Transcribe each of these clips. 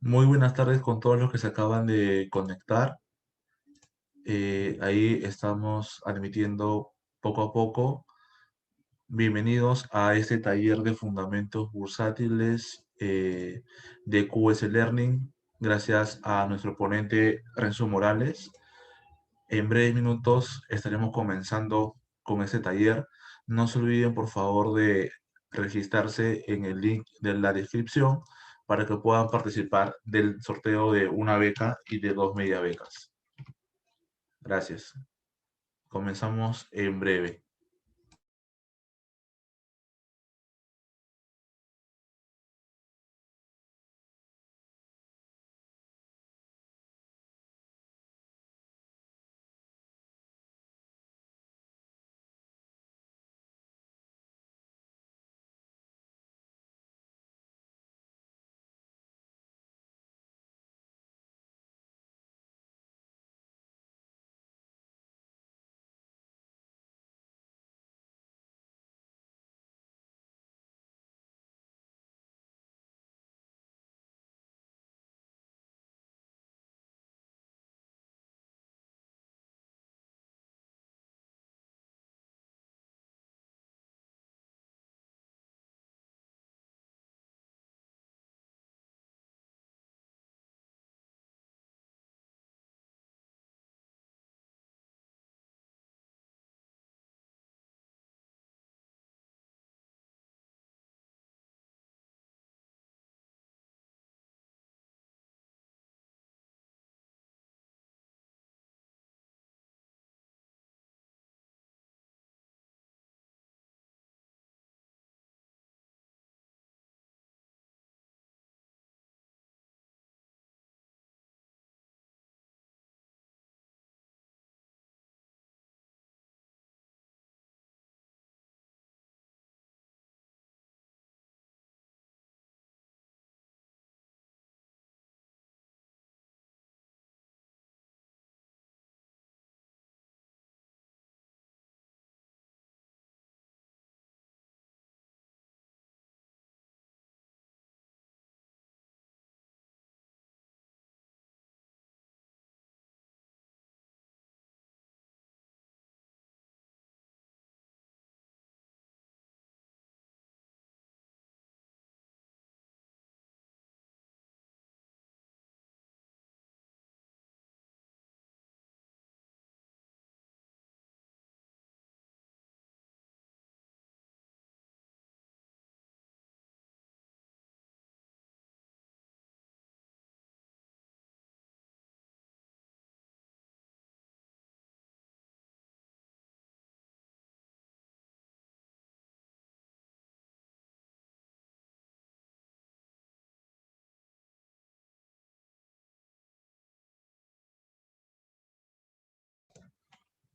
Muy buenas tardes con todos los que se acaban de conectar. Ahí estamos admitiendo poco a poco. Bienvenidos a este taller de fundamentos bursátiles de QS Learning, gracias a nuestro ponente Renzo Morales. En breves minutos estaremos comenzando con este taller. No se olviden, por favor, de registrarse en el link de la descripción para que puedan participar del sorteo de una beca y de dos media becas. Gracias. Comenzamos en breve.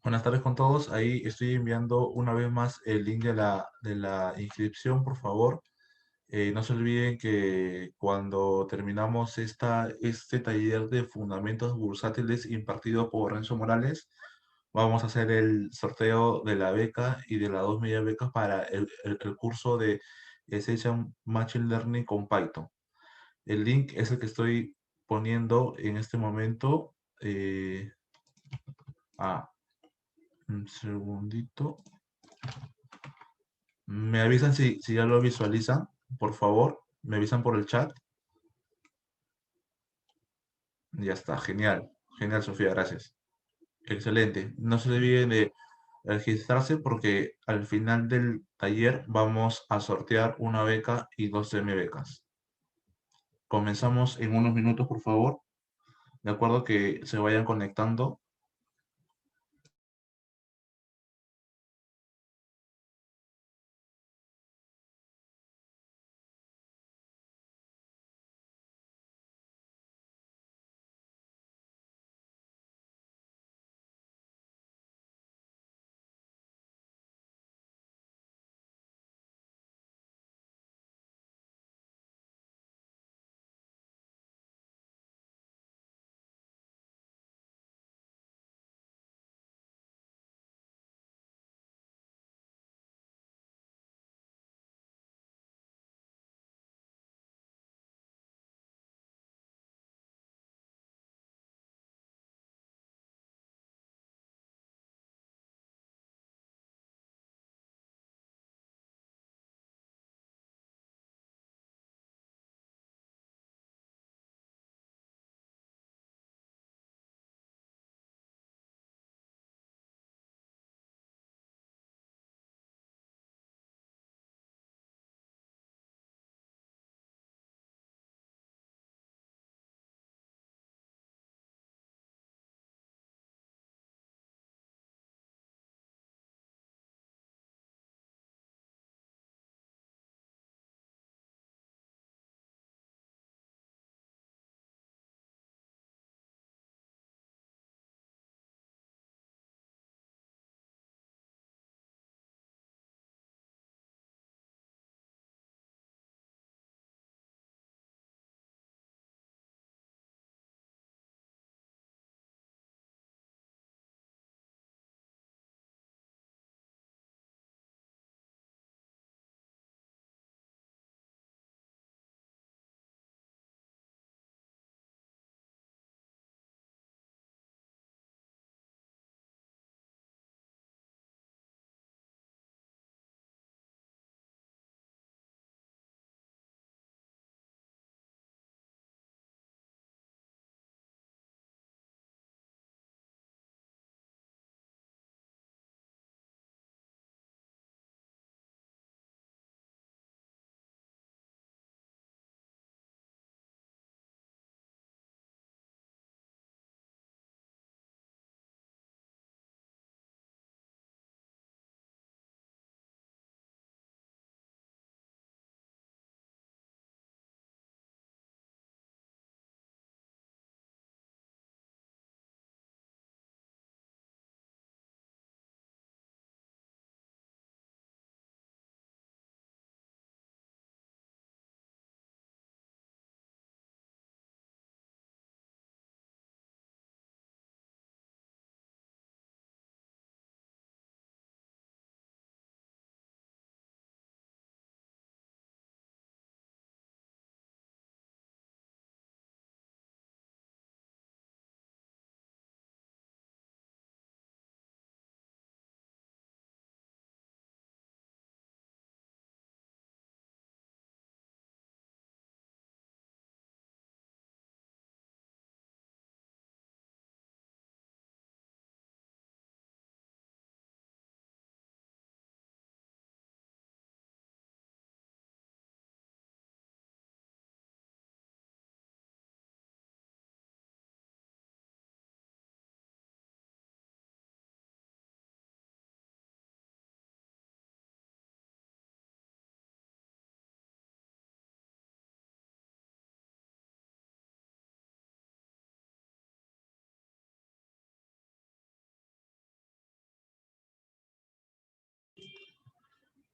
Buenas tardes con todos. Ahí estoy enviando una vez más el link de la inscripción, por favor. No se olviden que cuando terminamos este taller de fundamentos bursátiles impartido por Renzo Morales, vamos a hacer el sorteo de la beca y de las dos media becas para el curso de Essential Machine Learning con Python. El link es el que estoy poniendo en este momento. Eh, ah, un segundito. Me avisan si ya lo visualizan, por favor. Me avisan por el chat. Ya está, genial. Genial, Sofía, gracias. Excelente. No se olviden de registrarse porque al final del taller vamos a sortear una beca y dos semibecas. Comenzamos en unos minutos, por favor. De acuerdo que se vayan conectando.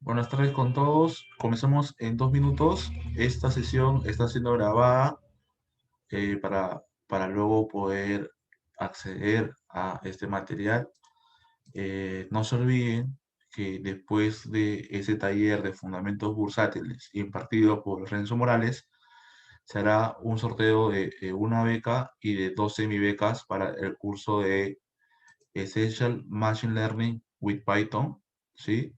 Buenas tardes con todos. Comenzamos en 2 minutos. Esta sesión está siendo grabada para luego poder acceder a este material. No se olviden que después de ese taller de fundamentos bursátiles impartido por Renzo Morales, se hará un sorteo de una beca y de 2 semibecas para el curso de Essential Machine Learning with Python, ¿sí?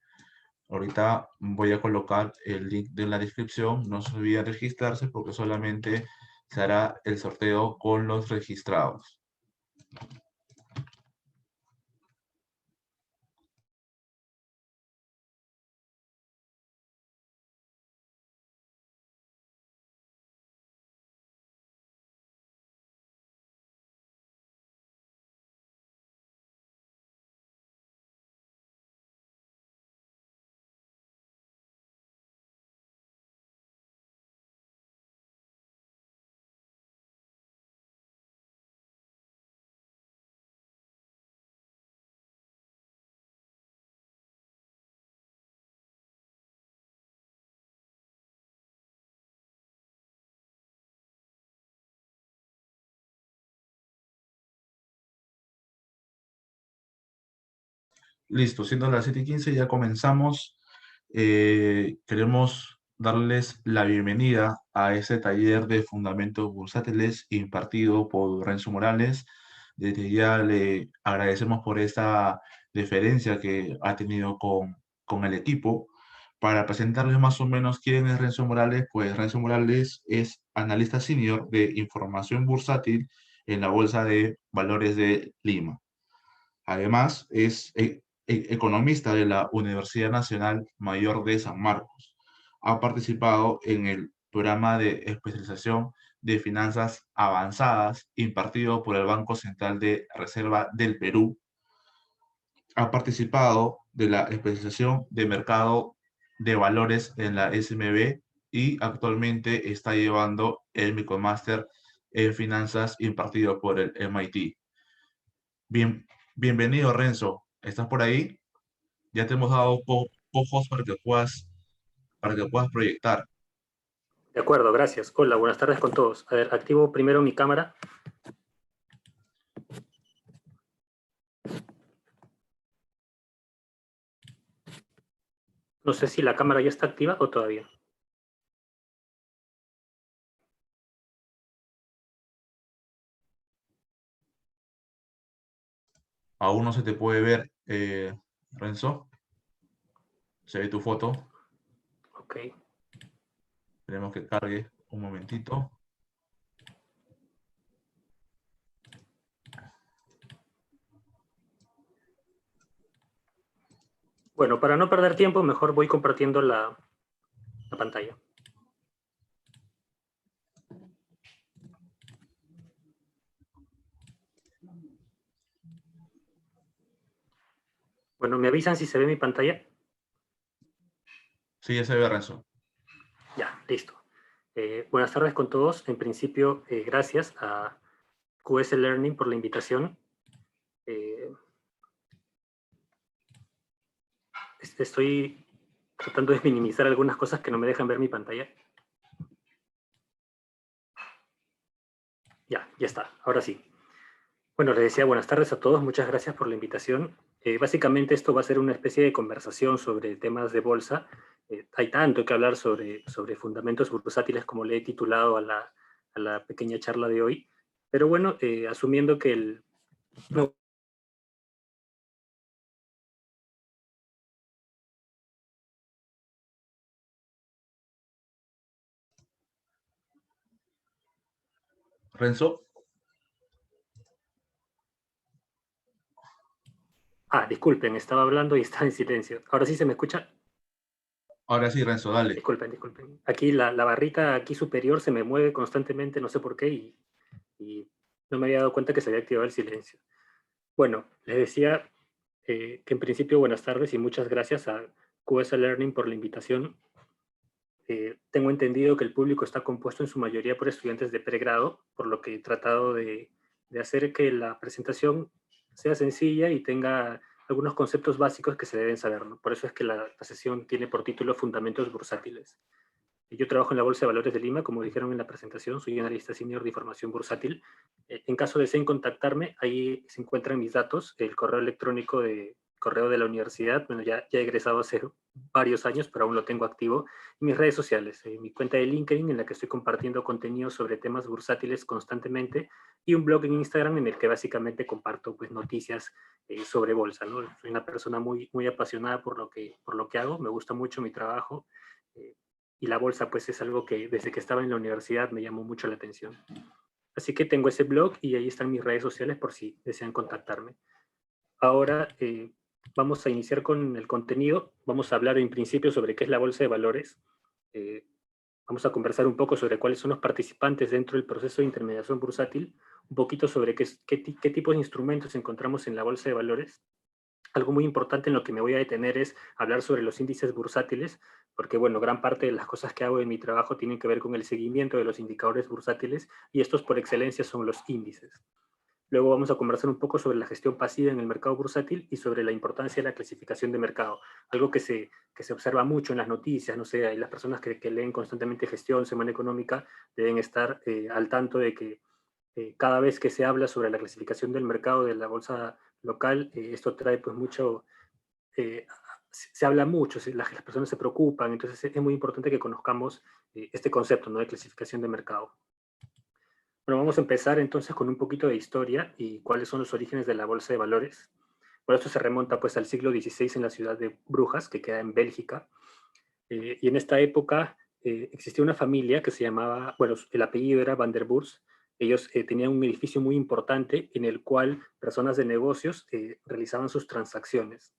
Ahorita voy a colocar el link de la descripción. No se olviden registrarse porque solamente se hará el sorteo con los registrados. Listo, siendo las 7:15 ya comenzamos. Queremos darles la bienvenida a este taller de fundamentos bursátiles impartido por Renzo Morales. Desde ya le agradecemos por esta deferencia que ha tenido con el equipo. Para presentarles más o menos quién es Renzo Morales, pues Renzo Morales es analista senior de información bursátil en la Bolsa de Valores de Lima. Además, es economista de la Universidad Nacional Mayor de San Marcos. Ha participado en el programa de especialización de finanzas avanzadas impartido por el Banco Central de Reserva del Perú. Ha participado de la especialización de mercado de valores en la SMB y actualmente está llevando el Micromaster en finanzas impartido por el MIT. Bien, bienvenido, Renzo. ¿Estás por ahí? Ya te hemos dado ojos para que puedas proyectar. De acuerdo, gracias. Hola, buenas tardes con todos. A ver, activo primero mi cámara. No sé si la cámara ya está activa o todavía. Aún no se te puede ver, Renzo. Se ve tu foto. Ok. Tenemos que cargue un momentito. Bueno, para no perder tiempo, mejor voy compartiendo la pantalla. Bueno, ¿me avisan si se ve mi pantalla? Sí, ya se ve, Renzo. Ya, listo. Buenas tardes con todos. En principio, gracias a QS Learning por la invitación. Estoy tratando de minimizar algunas cosas que no me dejan ver mi pantalla. Ya está. Ahora sí. Bueno, les decía buenas tardes a todos. Muchas gracias por la invitación. Básicamente esto va a ser una especie de conversación sobre temas de bolsa. Hay tanto que hablar sobre fundamentos bursátiles como le he titulado a la pequeña charla de hoy. Pero bueno, asumiendo que el... No, Renzo. disculpen, estaba hablando y estaba en silencio. ¿Ahora sí se me escucha? Ahora sí, Renzo, dale. Disculpen. Aquí la barrita aquí superior se me mueve constantemente, no sé por qué, y no me había dado cuenta que se había activado el silencio. Bueno, les decía que en principio buenas tardes y muchas gracias a QS Learning por la invitación. Tengo entendido que el público está compuesto en su mayoría por estudiantes de pregrado, por lo que he tratado de hacer que la presentación sea sencilla y tenga algunos conceptos básicos que se deben saber, ¿no? Por eso es que la sesión tiene por título Fundamentos Bursátiles. Yo trabajo en la Bolsa de Valores de Lima, como dijeron en la presentación, soy analista senior de información bursátil. En caso deseen contactarme, ahí se encuentran mis datos, el correo electrónico de correo de la universidad, bueno, ya he egresado hace varios años, pero aún lo tengo activo, y mis redes sociales, mi cuenta de LinkedIn, en la que estoy compartiendo contenido sobre temas bursátiles constantemente, y un blog en Instagram en el que básicamente comparto pues, noticias sobre bolsa, ¿no? Soy una persona muy apasionada por lo que hago, me gusta mucho mi trabajo, eh, y la bolsa pues es algo que desde que estaba en la universidad me llamó mucho la atención. Así que tengo ese blog y ahí están mis redes sociales por si desean contactarme. Ahora vamos a iniciar con el contenido. Vamos a hablar en principio sobre qué es la bolsa de valores. Eh, Vamos a conversar un poco sobre cuáles son los participantes dentro del proceso de intermediación bursátil, un poquito sobre qué tipos de instrumentos encontramos en la bolsa de valores. Algo muy importante en lo que me voy a detener es hablar sobre los índices bursátiles, porque bueno, gran parte de las cosas que hago en mi trabajo tienen que ver con el seguimiento de los indicadores bursátiles y estos por excelencia son los índices. Luego vamos a conversar un poco sobre la gestión pasiva en el mercado bursátil y sobre la importancia de la clasificación de mercado, algo que se observa mucho en las noticias, no sé, hay las personas que leen constantemente gestión, semana económica, deben estar al tanto de que cada vez que se habla sobre la clasificación del mercado de la bolsa local, esto trae pues mucho, eh, se habla mucho, las personas se preocupan, entonces es muy importante que conozcamos este concepto, ¿no?, de clasificación de mercado. Bueno, vamos a empezar entonces con un poquito de historia y cuáles son los orígenes de la bolsa de valores. Bueno, esto se remonta pues al siglo XVI en la ciudad de Brujas, que queda en Bélgica, y en esta época existía una familia que se llamaba, bueno, el apellido era Van der Burs. Ellos tenían un edificio muy importante en el cual personas de negocios realizaban sus transacciones.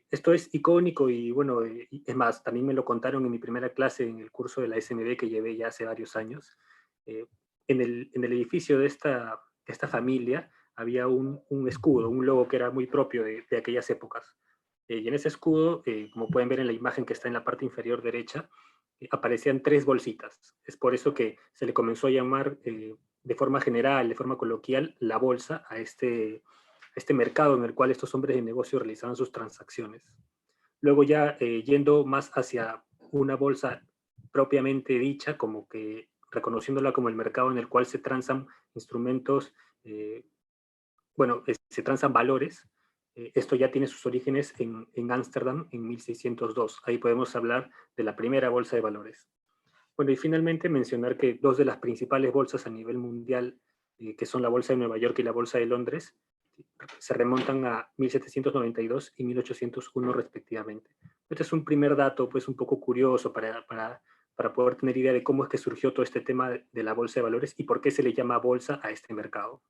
Esto es icónico y bueno, es más, también me lo contaron en mi primera clase en el curso de la SMB que llevé ya hace varios años. Eh, en el edificio de esta familia había un escudo, un logo que era muy propio de aquellas épocas. Y en ese escudo, como pueden ver en la imagen que está en la parte inferior derecha, aparecían tres bolsitas. Es por eso que se le comenzó a llamar de forma general, de forma coloquial, la bolsa a este mercado en el cual estos hombres de negocio realizaban sus transacciones. Luego ya yendo más hacia una bolsa propiamente dicha, como que reconociéndola como el mercado en el cual se transan instrumentos, bueno, se transan valores. Esto ya tiene sus orígenes en Ámsterdam en 1602. Ahí podemos hablar de la primera bolsa de valores. Bueno, y finalmente mencionar que dos de las principales bolsas a nivel mundial, que son la Bolsa de Nueva York y la Bolsa de Londres, se remontan a 1792 y 1801 respectivamente. Este es un primer dato pues un poco curioso para poder tener idea de cómo es que surgió todo este tema de la bolsa de valores y por qué se le llama bolsa a este mercado.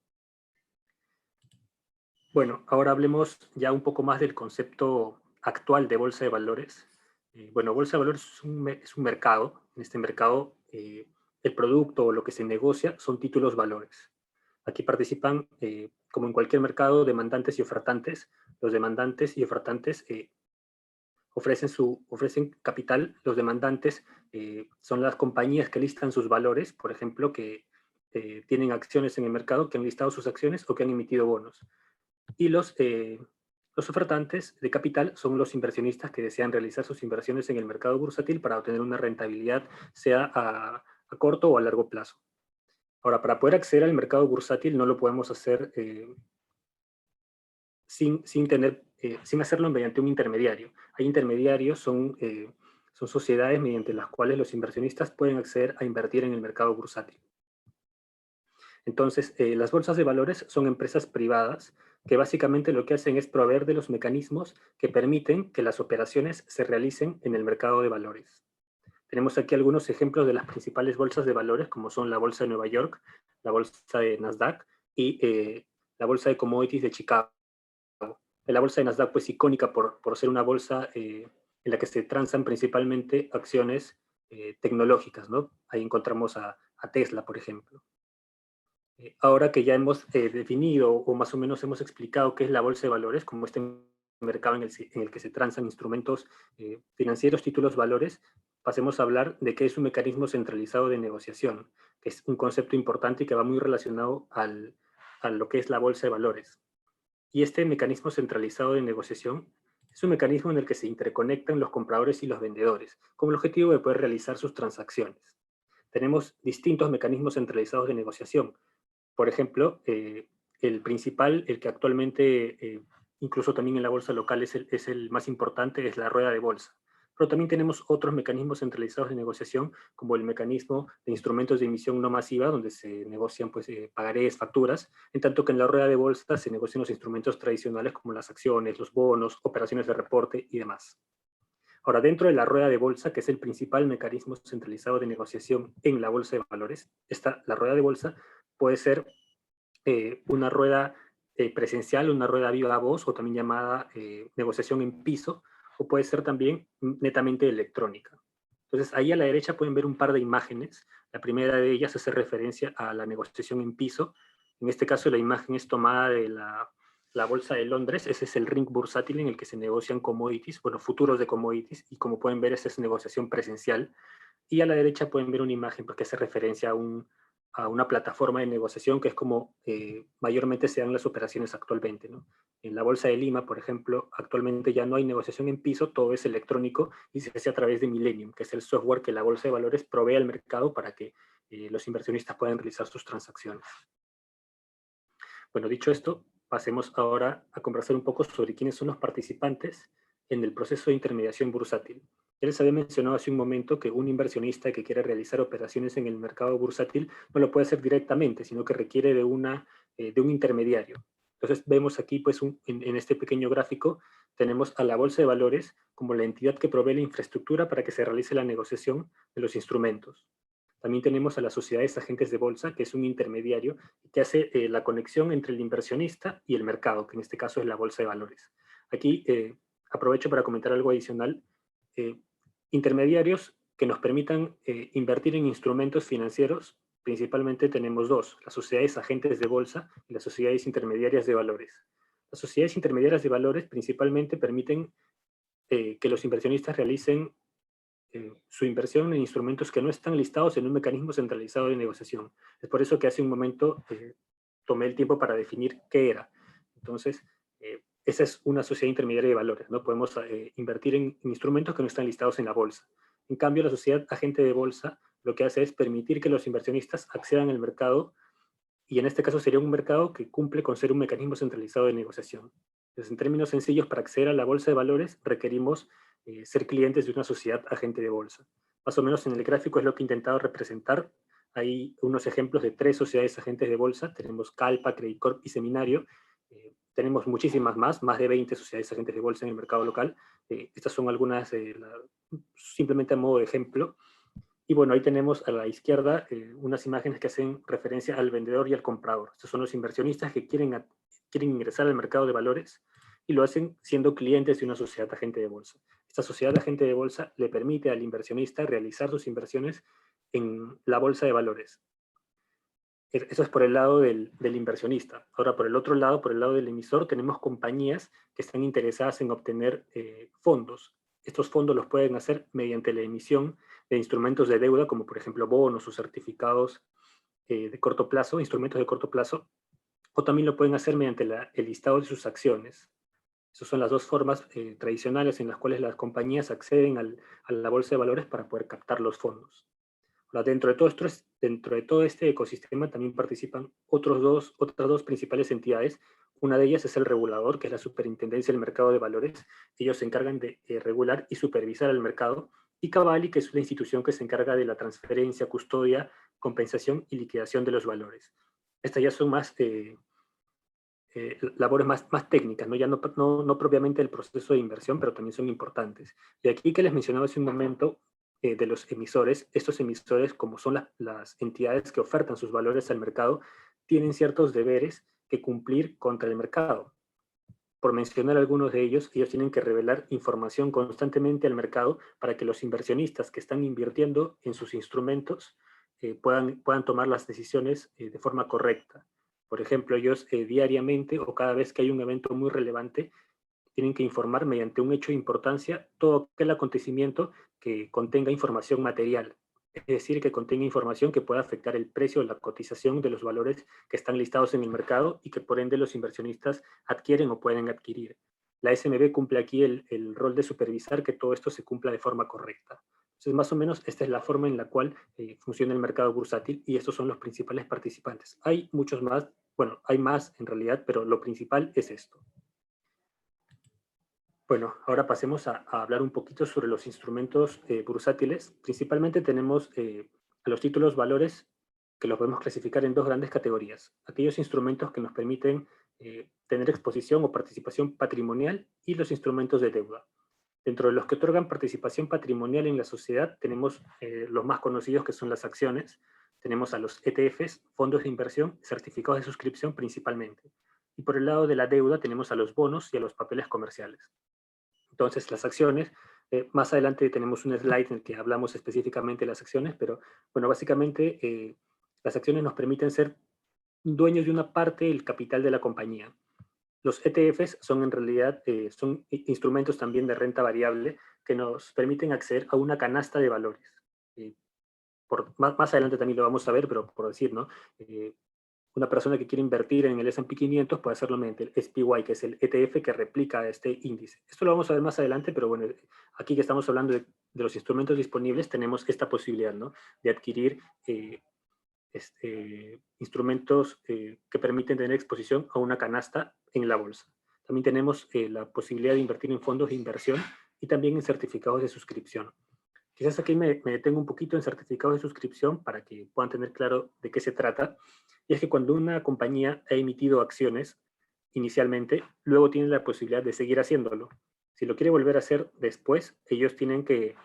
Bueno, ahora hablemos ya un poco más del concepto actual de bolsa de valores. Bueno, bolsa de valores es un mercado. En este mercado, el producto o lo que se negocia son títulos valores. Aquí participan, como en cualquier mercado, demandantes y ofertantes. Los demandantes y ofertantes ofrecen capital. Los demandantes son las compañías que listan sus valores, por ejemplo, que tienen acciones en el mercado, que han listado sus acciones o que han emitido bonos. Y los ofertantes de capital son los inversionistas que desean realizar sus inversiones en el mercado bursátil para obtener una rentabilidad, sea a corto o a largo plazo. Ahora, para poder acceder al mercado bursátil no lo podemos hacer sin hacerlo mediante un intermediario. Hay intermediarios, son sociedades mediante las cuales los inversionistas pueden acceder a invertir en el mercado bursátil. Entonces, las bolsas de valores son empresas privadas que básicamente lo que hacen es proveer de los mecanismos que permiten que las operaciones se realicen en el mercado de valores. Tenemos aquí algunos ejemplos de las principales bolsas de valores, como son la Bolsa de Nueva York, la Bolsa de Nasdaq y la Bolsa de Commodities de Chicago. La Bolsa de Nasdaq pues icónica por ser una bolsa en la que se transan principalmente acciones tecnológicas, ¿no? Ahí encontramos a Tesla, por ejemplo. Ahora que ya hemos definido o más o menos hemos explicado qué es la bolsa de valores, como este mercado en el que se transan instrumentos financieros, títulos, valores, pasemos a hablar de qué es un mecanismo centralizado de negociación, que es un concepto importante y que va muy relacionado a lo que es la bolsa de valores. Y este mecanismo centralizado de negociación es un mecanismo en el que se interconectan los compradores y los vendedores, con el objetivo de poder realizar sus transacciones. Tenemos distintos mecanismos centralizados de negociación. Por ejemplo, el principal, el que actualmente, incluso también en la bolsa local es el más importante, es la rueda de bolsa. Pero también tenemos otros mecanismos centralizados de negociación, como el mecanismo de instrumentos de emisión no masiva, donde se negocian pues, pagarés, facturas, en tanto que en la rueda de bolsa se negocian los instrumentos tradicionales como las acciones, los bonos, operaciones de reporte y demás. Ahora, dentro de la rueda de bolsa, que es el principal mecanismo centralizado de negociación en la bolsa de valores, la rueda de bolsa puede ser una rueda presencial, una rueda viva voz, o también llamada negociación en piso, o puede ser también netamente electrónica. Entonces, ahí a la derecha pueden ver un par de imágenes. La primera de ellas hace referencia a la negociación en piso. En este caso, la imagen es tomada de la Bolsa de Londres. Ese es el ring bursátil en el que se negocian commodities, bueno, futuros de commodities, y como pueden ver, esa es negociación presencial. Y a la derecha pueden ver una imagen porque hace referencia a una plataforma de negociación que es como mayormente se dan las operaciones actualmente, ¿no? En la Bolsa de Lima, por ejemplo, actualmente ya no hay negociación en piso, todo es electrónico y se hace a través de Millennium, que es el software que la Bolsa de Valores provee al mercado para que los inversionistas puedan realizar sus transacciones. Bueno, dicho esto, pasemos ahora a conversar un poco sobre quiénes son los participantes en el proceso de intermediación bursátil. Ya les había mencionado hace un momento que un inversionista que quiere realizar operaciones en el mercado bursátil no lo puede hacer directamente, sino que requiere de un intermediario. Entonces vemos aquí, pues, en este pequeño gráfico, tenemos a la Bolsa de Valores como la entidad que provee la infraestructura para que se realice la negociación de los instrumentos. También tenemos a las sociedades agentes de bolsa, que es un intermediario que hace la conexión entre el inversionista y el mercado, que en este caso es la bolsa de valores. Aquí aprovecho para comentar algo adicional. Eh, Intermediarios que nos permitan invertir en instrumentos financieros, principalmente tenemos dos: las sociedades agentes de bolsa y las sociedades intermediarias de valores. Las sociedades intermediarias de valores principalmente permiten que los inversionistas realicen su inversión en instrumentos que no están listados en un mecanismo centralizado de negociación. Es por eso que hace un momento tomé el tiempo para definir qué era. Entonces, esa es una sociedad intermediaria de valores, ¿no? Podemos invertir en instrumentos que no están listados en la bolsa. En cambio, la sociedad agente de bolsa lo que hace es permitir que los inversionistas accedan al mercado, y en este caso sería un mercado que cumple con ser un mecanismo centralizado de negociación. Entonces, en términos sencillos, para acceder a la bolsa de valores requerimos ser clientes de una sociedad agente de bolsa. Más o menos en el gráfico es lo que he intentado representar. Hay unos ejemplos de 3 sociedades agentes de bolsa. Tenemos Calpa, Credit Corp y Seminario. Tenemos muchísimas más de 20 sociedades agentes de bolsa en el mercado local. Estas son algunas, simplemente a modo de ejemplo. Y bueno, ahí tenemos a la izquierda unas imágenes que hacen referencia al vendedor y al comprador. Estos son los inversionistas que quieren ingresar al mercado de valores y lo hacen siendo clientes de una sociedad agente de bolsa. Esta sociedad agente de bolsa le permite al inversionista realizar sus inversiones en la bolsa de valores. Eso es por el lado del inversionista. Ahora, por el otro lado, por el lado del emisor, tenemos compañías que están interesadas en obtener fondos. Estos fondos los pueden hacer mediante la emisión de instrumentos de deuda, como por ejemplo bonos o certificados de corto plazo, instrumentos de corto plazo, o también lo pueden hacer mediante el listado de sus acciones. Esas son las dos formas tradicionales en las cuales las compañías acceden a la bolsa de valores para poder captar los fondos. Ahora, dentro de todo este ecosistema también participan otras dos principales entidades. Una de ellas es el regulador, que es la Superintendencia del Mercado de Valores. Ellos se encargan de regular y supervisar el mercado. Y Cavalli, que es la institución que se encarga de la transferencia, custodia, compensación y liquidación de los valores. Estas ya son más labores más técnicas, ¿no? Ya no propiamente el proceso de inversión, pero también son importantes. Y aquí que les mencionaba hace un momento de los emisores, estos emisores, como son las entidades que ofertan sus valores al mercado, tienen ciertos deberes que cumplir contra el mercado. Por mencionar algunos de ellos, ellos tienen que revelar información constantemente al mercado para que los inversionistas que están invirtiendo en sus instrumentos puedan tomar las decisiones de forma correcta. Por ejemplo, ellos diariamente o cada vez que hay un evento muy relevante, tienen que informar mediante un hecho de importancia todo aquel acontecimiento que contenga información material. es decir, que contenga información que pueda afectar el precio o la cotización de los valores que están listados en el mercado y que por ende los inversionistas adquieren o pueden adquirir. La SMB cumple aquí el rol de supervisar que todo esto se cumpla de forma correcta. Entonces, más o menos, esta es la forma en la cual funciona el mercado bursátil y estos son los principales participantes. Hay muchos más, bueno, hay más en realidad, pero lo principal es esto. Bueno, ahora pasemos a hablar un poquito sobre los instrumentos bursátiles. Principalmente tenemos a los títulos valores que los podemos clasificar en dos grandes categorías. Aquellos instrumentos que nos permiten tener exposición o participación patrimonial y los instrumentos de deuda. Dentro de los que otorgan participación patrimonial en la sociedad tenemos los más conocidos que son las acciones. Tenemos a los ETFs, fondos de inversión, certificados de suscripción principalmente. Y por el lado de la deuda tenemos a los bonos y a los papeles comerciales. Entonces, las acciones, más adelante tenemos un slide en el que hablamos específicamente de las acciones, pero bueno, básicamente las acciones nos permiten ser dueños de una parte del capital de la compañía. Los ETFs son en realidad son instrumentos también de renta variable que nos permiten acceder a una canasta de valores. Más adelante también lo vamos a ver, pero por decir, ¿no? Una persona que quiere invertir en el S&P 500 puede hacerlo mediante el SPY, que es el ETF que replica este índice. Esto lo vamos a ver más adelante, pero bueno, aquí que estamos hablando de los instrumentos disponibles, tenemos esta posibilidad, ¿no? De adquirir instrumentos que permiten tener exposición a una canasta en la bolsa. También tenemos la posibilidad de invertir en fondos de inversión y también en certificados de suscripción. Quizás aquí me detengo un poquito en certificados de suscripción para que puedan tener claro de qué se trata. Y es que cuando una compañía ha emitido acciones inicialmente, luego tiene la posibilidad de seguir haciéndolo. Si lo quiere volver a hacer después, ellos tienen que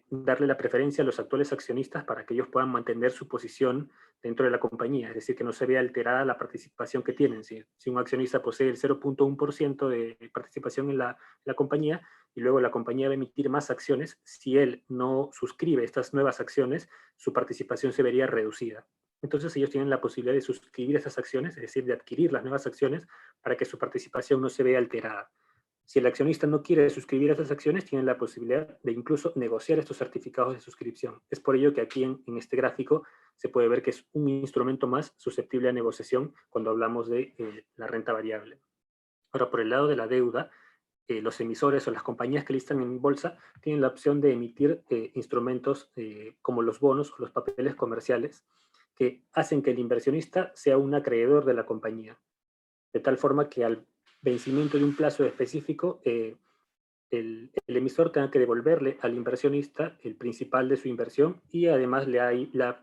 darle la preferencia a los actuales accionistas para que ellos puedan mantener su posición dentro de la compañía, es decir, que no se vea alterada la participación que tienen. Si un accionista posee el 0.1% de participación en la compañía y luego la compañía va a emitir más acciones, si él no suscribe estas nuevas acciones, su participación se vería reducida. Entonces ellos tienen la posibilidad de suscribir esas acciones, es decir, de adquirir las nuevas acciones para que su participación no se vea alterada. Si el accionista no quiere suscribir a esas acciones, tiene la posibilidad de incluso negociar estos certificados de suscripción. Es por ello que aquí en este gráfico se puede ver que es un instrumento más susceptible a negociación cuando hablamos de la renta variable. Ahora, por el lado de la deuda, los emisores o las compañías que listan en bolsa tienen la opción de emitir instrumentos como los bonos o los papeles comerciales que hacen que el inversionista sea un acreedor de la compañía, de tal forma que al vencimiento de un plazo específico, el emisor tenga que devolverle al inversionista el principal de su inversión y además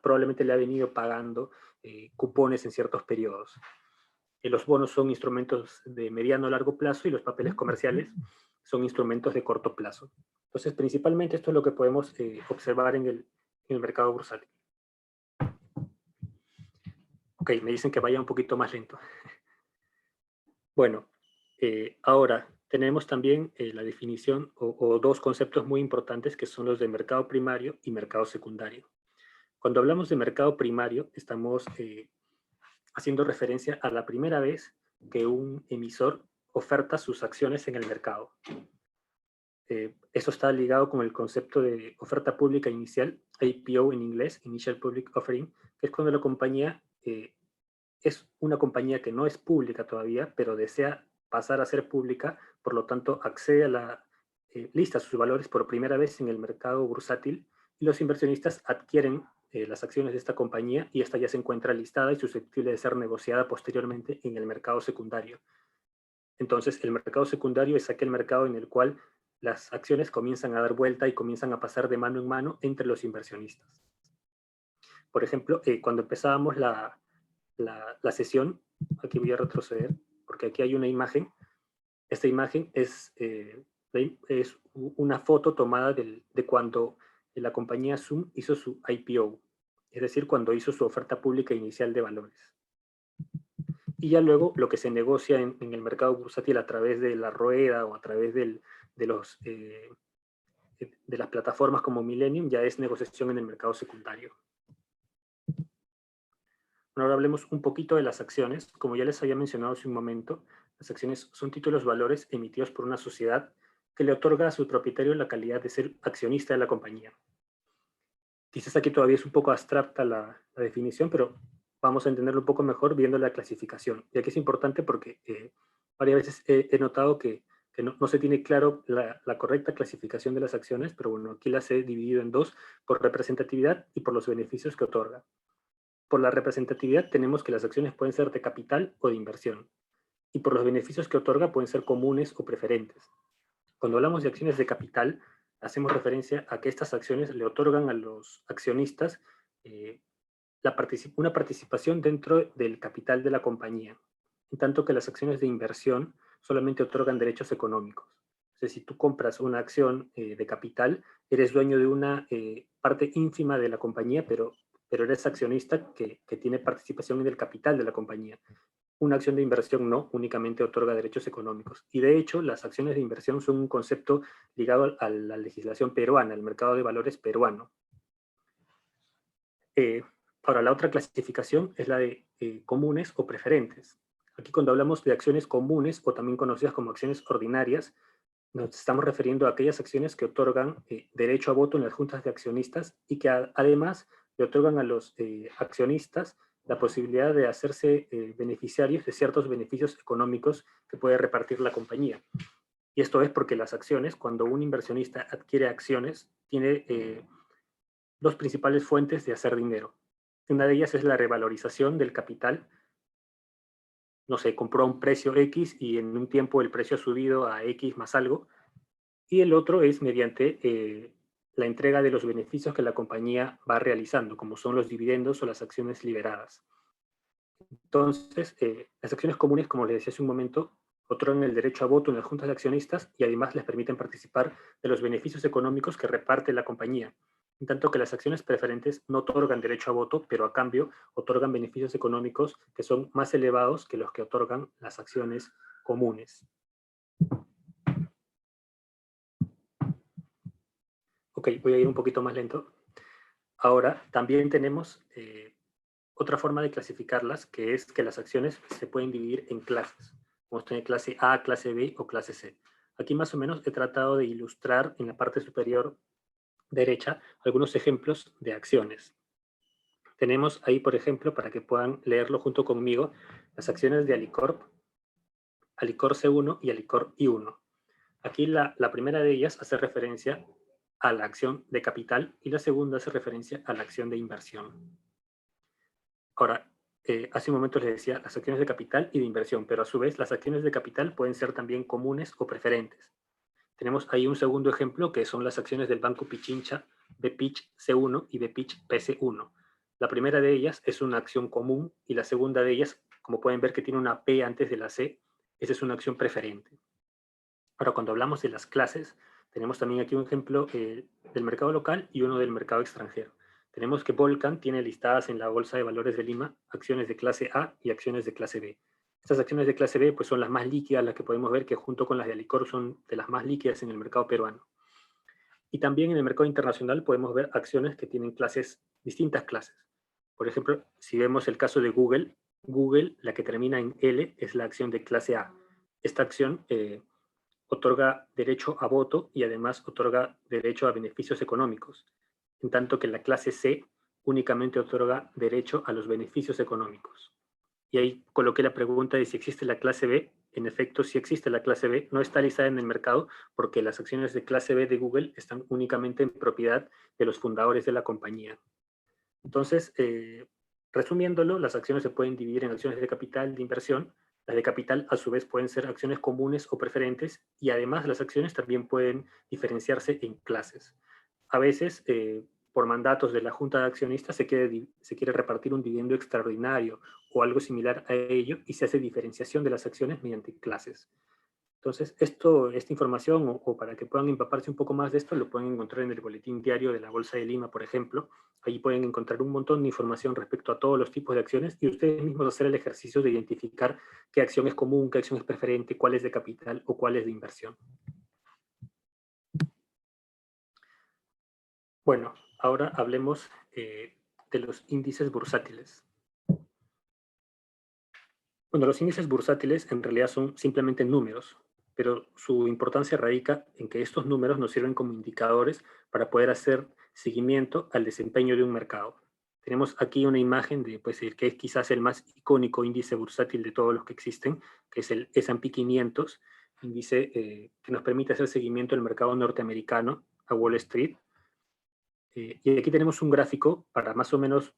probablemente le ha venido pagando cupones en ciertos periodos. Los bonos son instrumentos de mediano a largo plazo y los papeles comerciales son instrumentos de corto plazo. Entonces, principalmente esto es lo que podemos observar en el mercado bursátil. Ok, me dicen que vaya un poquito más lento. Bueno, ahora tenemos también la definición o dos conceptos muy importantes que son los de mercado primario y mercado secundario. Cuando hablamos de mercado primario, estamos haciendo referencia a la primera vez que un emisor oferta sus acciones en el mercado. Eso está ligado con el concepto de oferta pública inicial, IPO en inglés, Initial Public Offering, que es cuando la compañía es una compañía que no es pública todavía, pero desea pasar a ser pública, por lo tanto accede a la lista sus valores por primera vez en el mercado bursátil y los inversionistas adquieren las acciones de esta compañía y esta ya se encuentra listada y susceptible de ser negociada posteriormente en el mercado secundario. Entonces, el mercado secundario es aquel mercado en el cual las acciones comienzan a dar vuelta y comienzan a pasar de mano en mano entre los inversionistas. Por ejemplo, cuando empezábamos la sesión, aquí voy a retroceder, porque aquí hay una imagen. Esta imagen es una foto tomada de cuando la compañía Zoom hizo su IPO, es decir, cuando hizo su oferta pública inicial de valores. Y ya luego lo que se negocia en el mercado bursátil a través de la rueda o a través de las plataformas como Millennium ya es negociación en el mercado secundario. Ahora hablemos un poquito de las acciones. Como ya les había mencionado hace un momento, las acciones son títulos valores emitidos por una sociedad que le otorga a su propietario la calidad de ser accionista de la compañía. Quizás aquí todavía es un poco abstracta la definición, pero vamos a entenderlo un poco mejor viendo la clasificación. Y aquí es importante porque varias veces he notado que no se tiene claro la correcta clasificación de las acciones, pero bueno, aquí las he dividido en dos, por representatividad y por los beneficios que otorga. Por la representatividad tenemos que las acciones pueden ser de capital o de inversión, y por los beneficios que otorga pueden ser comunes o preferentes. Cuando hablamos de acciones de capital, hacemos referencia a que estas acciones le otorgan a los accionistas eh, una participación dentro del capital de la compañía, en tanto que las acciones de inversión solamente otorgan derechos económicos. O sea, si tú compras una acción de capital, eres dueño de una parte ínfima de la compañía, pero eres accionista que tiene participación en el capital de la compañía. Una acción de inversión no, únicamente otorga derechos económicos. Y de hecho, las acciones de inversión son un concepto ligado a la legislación peruana, al mercado de valores peruano. Ahora, la otra clasificación es la de comunes o preferentes. Aquí cuando hablamos de acciones comunes o también conocidas como acciones ordinarias, nos estamos refiriendo a aquellas acciones que otorgan derecho a voto en las juntas de accionistas y que además le otorgan a los accionistas la posibilidad de hacerse beneficiarios de ciertos beneficios económicos que puede repartir la compañía. Y esto es porque las acciones, cuando un inversionista adquiere acciones, tiene dos principales fuentes de hacer dinero. Una de ellas es la revalorización del capital. No sé, compró a un precio X y en un tiempo el precio ha subido a X más algo. Y el otro es mediante la entrega de los beneficios que la compañía va realizando, como son los dividendos o las acciones liberadas. Entonces, las acciones comunes, como les decía hace un momento, otorgan el derecho a voto en las juntas de accionistas y además les permiten participar de los beneficios económicos que reparte la compañía. En tanto que las acciones preferentes no otorgan derecho a voto, pero a cambio otorgan beneficios económicos que son más elevados que los que otorgan las acciones comunes. Ok, voy a ir un poquito más lento. Ahora, también tenemos otra forma de clasificarlas, que es que las acciones se pueden dividir en clases. Podemos tener clase A, clase B o clase C. Aquí más o menos he tratado de ilustrar en la parte superior derecha algunos ejemplos de acciones. Tenemos ahí, por ejemplo, para que puedan leerlo junto conmigo, las acciones de Alicorp, Alicor C1 y Alicor I1. Aquí la primera de ellas hace referencia a la acción de capital y la segunda hace referencia a la acción de inversión. Ahora, hace un momento les decía las acciones de capital y de inversión, pero a su vez las acciones de capital pueden ser también comunes o preferentes. Tenemos ahí un segundo ejemplo que son las acciones del Banco Pichincha, BPICH C1 y BPICH PC1. La primera de ellas es una acción común y la segunda de ellas, como pueden ver que tiene una P antes de la C, esa es una acción preferente. Ahora, cuando hablamos de las clases, tenemos también aquí un ejemplo del mercado local y uno del mercado extranjero. Tenemos que Volcan tiene listadas en la Bolsa de Valores de Lima acciones de clase A y acciones de clase B. Estas acciones de clase B pues, son las más líquidas, las que podemos ver que junto con las de Alicor son de las más líquidas en el mercado peruano. Y también en el mercado internacional podemos ver acciones que tienen distintas clases. Por ejemplo, si vemos el caso de Google, Google, la que termina en L, es la acción de clase A. Esta acción otorga derecho a voto y además otorga derecho a beneficios económicos, en tanto que la clase C únicamente otorga derecho a los beneficios económicos. Y ahí coloqué la pregunta de si existe la clase B. En efecto, si existe la clase B, no está listada en el mercado porque las acciones de clase B de Google están únicamente en propiedad de los fundadores de la compañía. Entonces, resumiéndolo, las acciones se pueden dividir en acciones de capital, de inversión. Las de capital, a su vez, pueden ser acciones comunes o preferentes y además las acciones también pueden diferenciarse en clases. A veces, por mandatos de la Junta de Accionistas, se quiere repartir un dividendo extraordinario o algo similar a ello y se hace diferenciación de las acciones mediante clases. Entonces, esta información, o para que puedan empaparse un poco más de esto, lo pueden encontrar en el boletín diario de la Bolsa de Lima, por ejemplo. Ahí pueden encontrar un montón de información respecto a todos los tipos de acciones y ustedes mismos hacer el ejercicio de identificar qué acción es común, qué acción es preferente, cuál es de capital o cuál es de inversión. Bueno, ahora hablemos de los índices bursátiles. Bueno, los índices bursátiles en realidad son simplemente números. pero su importancia radica en que estos números nos sirven como indicadores para poder hacer seguimiento al desempeño de un mercado. Tenemos aquí una imagen de pues, el que es quizás el más icónico índice bursátil de todos los que existen, que es el S&P 500, índice que nos permite hacer seguimiento del mercado norteamericano a Wall Street. Y aquí tenemos un gráfico para más o menos,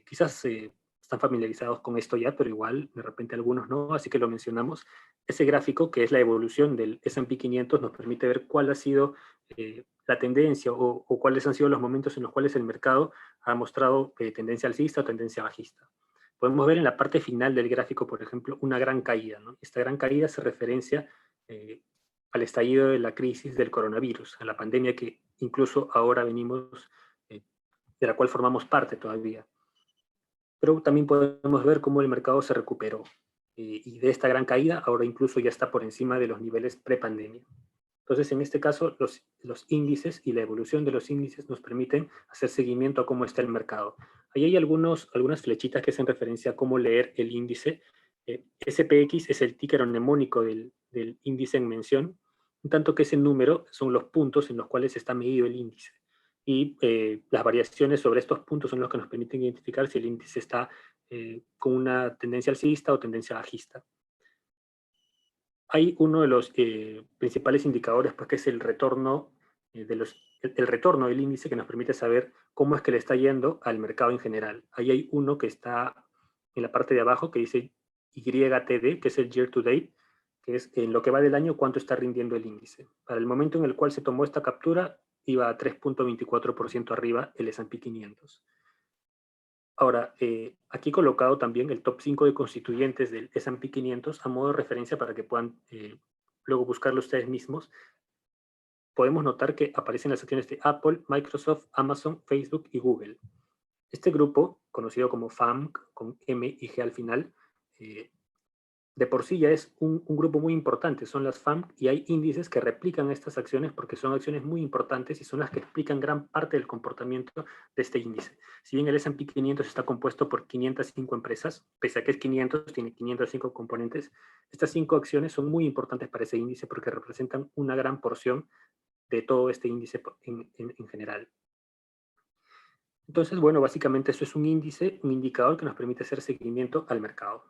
quizás están familiarizados con esto ya, pero igual de repente algunos no, así que lo mencionamos. Ese gráfico, que es la evolución del S&P 500, nos permite ver cuál ha sido la tendencia o cuáles han sido los momentos en los cuales el mercado ha mostrado tendencia alcista o tendencia bajista. Podemos ver en la parte final del gráfico, por ejemplo, una gran caída, ¿no? Esta gran caída se referencia eh, al estallido de la crisis del coronavirus, a la pandemia que incluso ahora venimos de la cual formamos parte todavía. Pero también podemos ver cómo el mercado se recuperó. Y de esta gran caída, ahora incluso ya está por encima de los niveles prepandemia. Entonces, en este caso, los índices y la evolución de los índices nos permiten hacer seguimiento a cómo está el mercado. Ahí hay algunas flechitas que hacen referencia a cómo leer el índice. SPX es el ticker mnemónico del índice en mención, en tanto que ese número son los puntos en los cuales está medido el índice. Y las variaciones sobre estos puntos son los que nos permiten identificar si el índice está con una tendencia alcista o tendencia bajista. Hay uno de los principales indicadores, pues, que es el retorno, el retorno del índice, que nos permite saber cómo es que le está yendo al mercado en general. Ahí hay uno que está en la parte de abajo que dice YTD, que es el Year to Date, que es en lo que va del año cuánto está rindiendo el índice. Para el momento en el cual se tomó esta captura, iba a 3.24% arriba el S&P 500. Ahora, aquí he colocado también el top 5 de constituyentes del S&P 500 a modo de referencia para que puedan luego buscarlo ustedes mismos. Podemos notar que aparecen las acciones de Apple, Microsoft, Amazon, Facebook y Google. Este grupo, conocido como FAMG, con M y G al final, de por sí ya es un grupo muy importante, son las FAMG, y hay índices que replican estas acciones porque son acciones muy importantes y son las que explican gran parte del comportamiento de este índice. Si bien el S&P 500 está compuesto por 505 empresas, pese a que es 500, tiene 505 componentes, estas 5 acciones son muy importantes para ese índice porque representan una gran porción de todo este índice en general. Entonces, bueno, básicamente eso es un índice, un indicador que nos permite hacer seguimiento al mercado.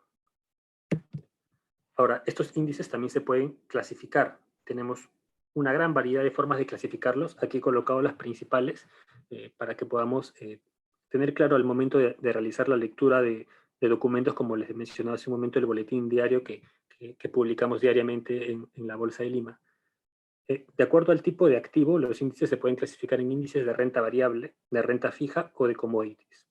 Ahora, estos índices también se pueden clasificar. Tenemos una gran variedad de formas de clasificarlos. Aquí he colocado las principales para que podamos tener claro al momento de realizar la lectura de documentos, como les he mencionado hace un momento, el boletín diario que publicamos diariamente en la Bolsa de Lima. De acuerdo al tipo de activo, los índices se pueden clasificar en índices de renta variable, de renta fija o de commodities.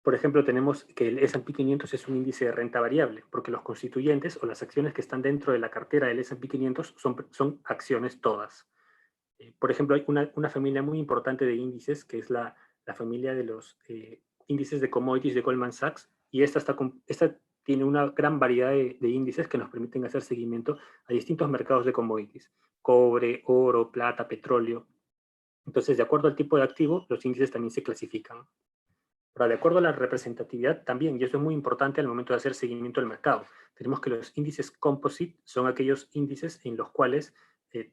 Por ejemplo, tenemos que el S&P 500 es un índice de renta variable, porque los constituyentes o las acciones que están dentro de la cartera del S&P 500 son acciones todas. Por ejemplo, hay una familia muy importante de índices, que es la familia de los índices de commodities de Goldman Sachs, y esta tiene una gran variedad de índices que nos permiten hacer seguimiento a distintos mercados de commodities: cobre, oro, plata, petróleo. Entonces, de acuerdo al tipo de activo, los índices también se clasifican. Ahora, de acuerdo a la representatividad también, y eso es muy importante al momento de hacer seguimiento del mercado, tenemos que los índices composite son aquellos índices en los cuales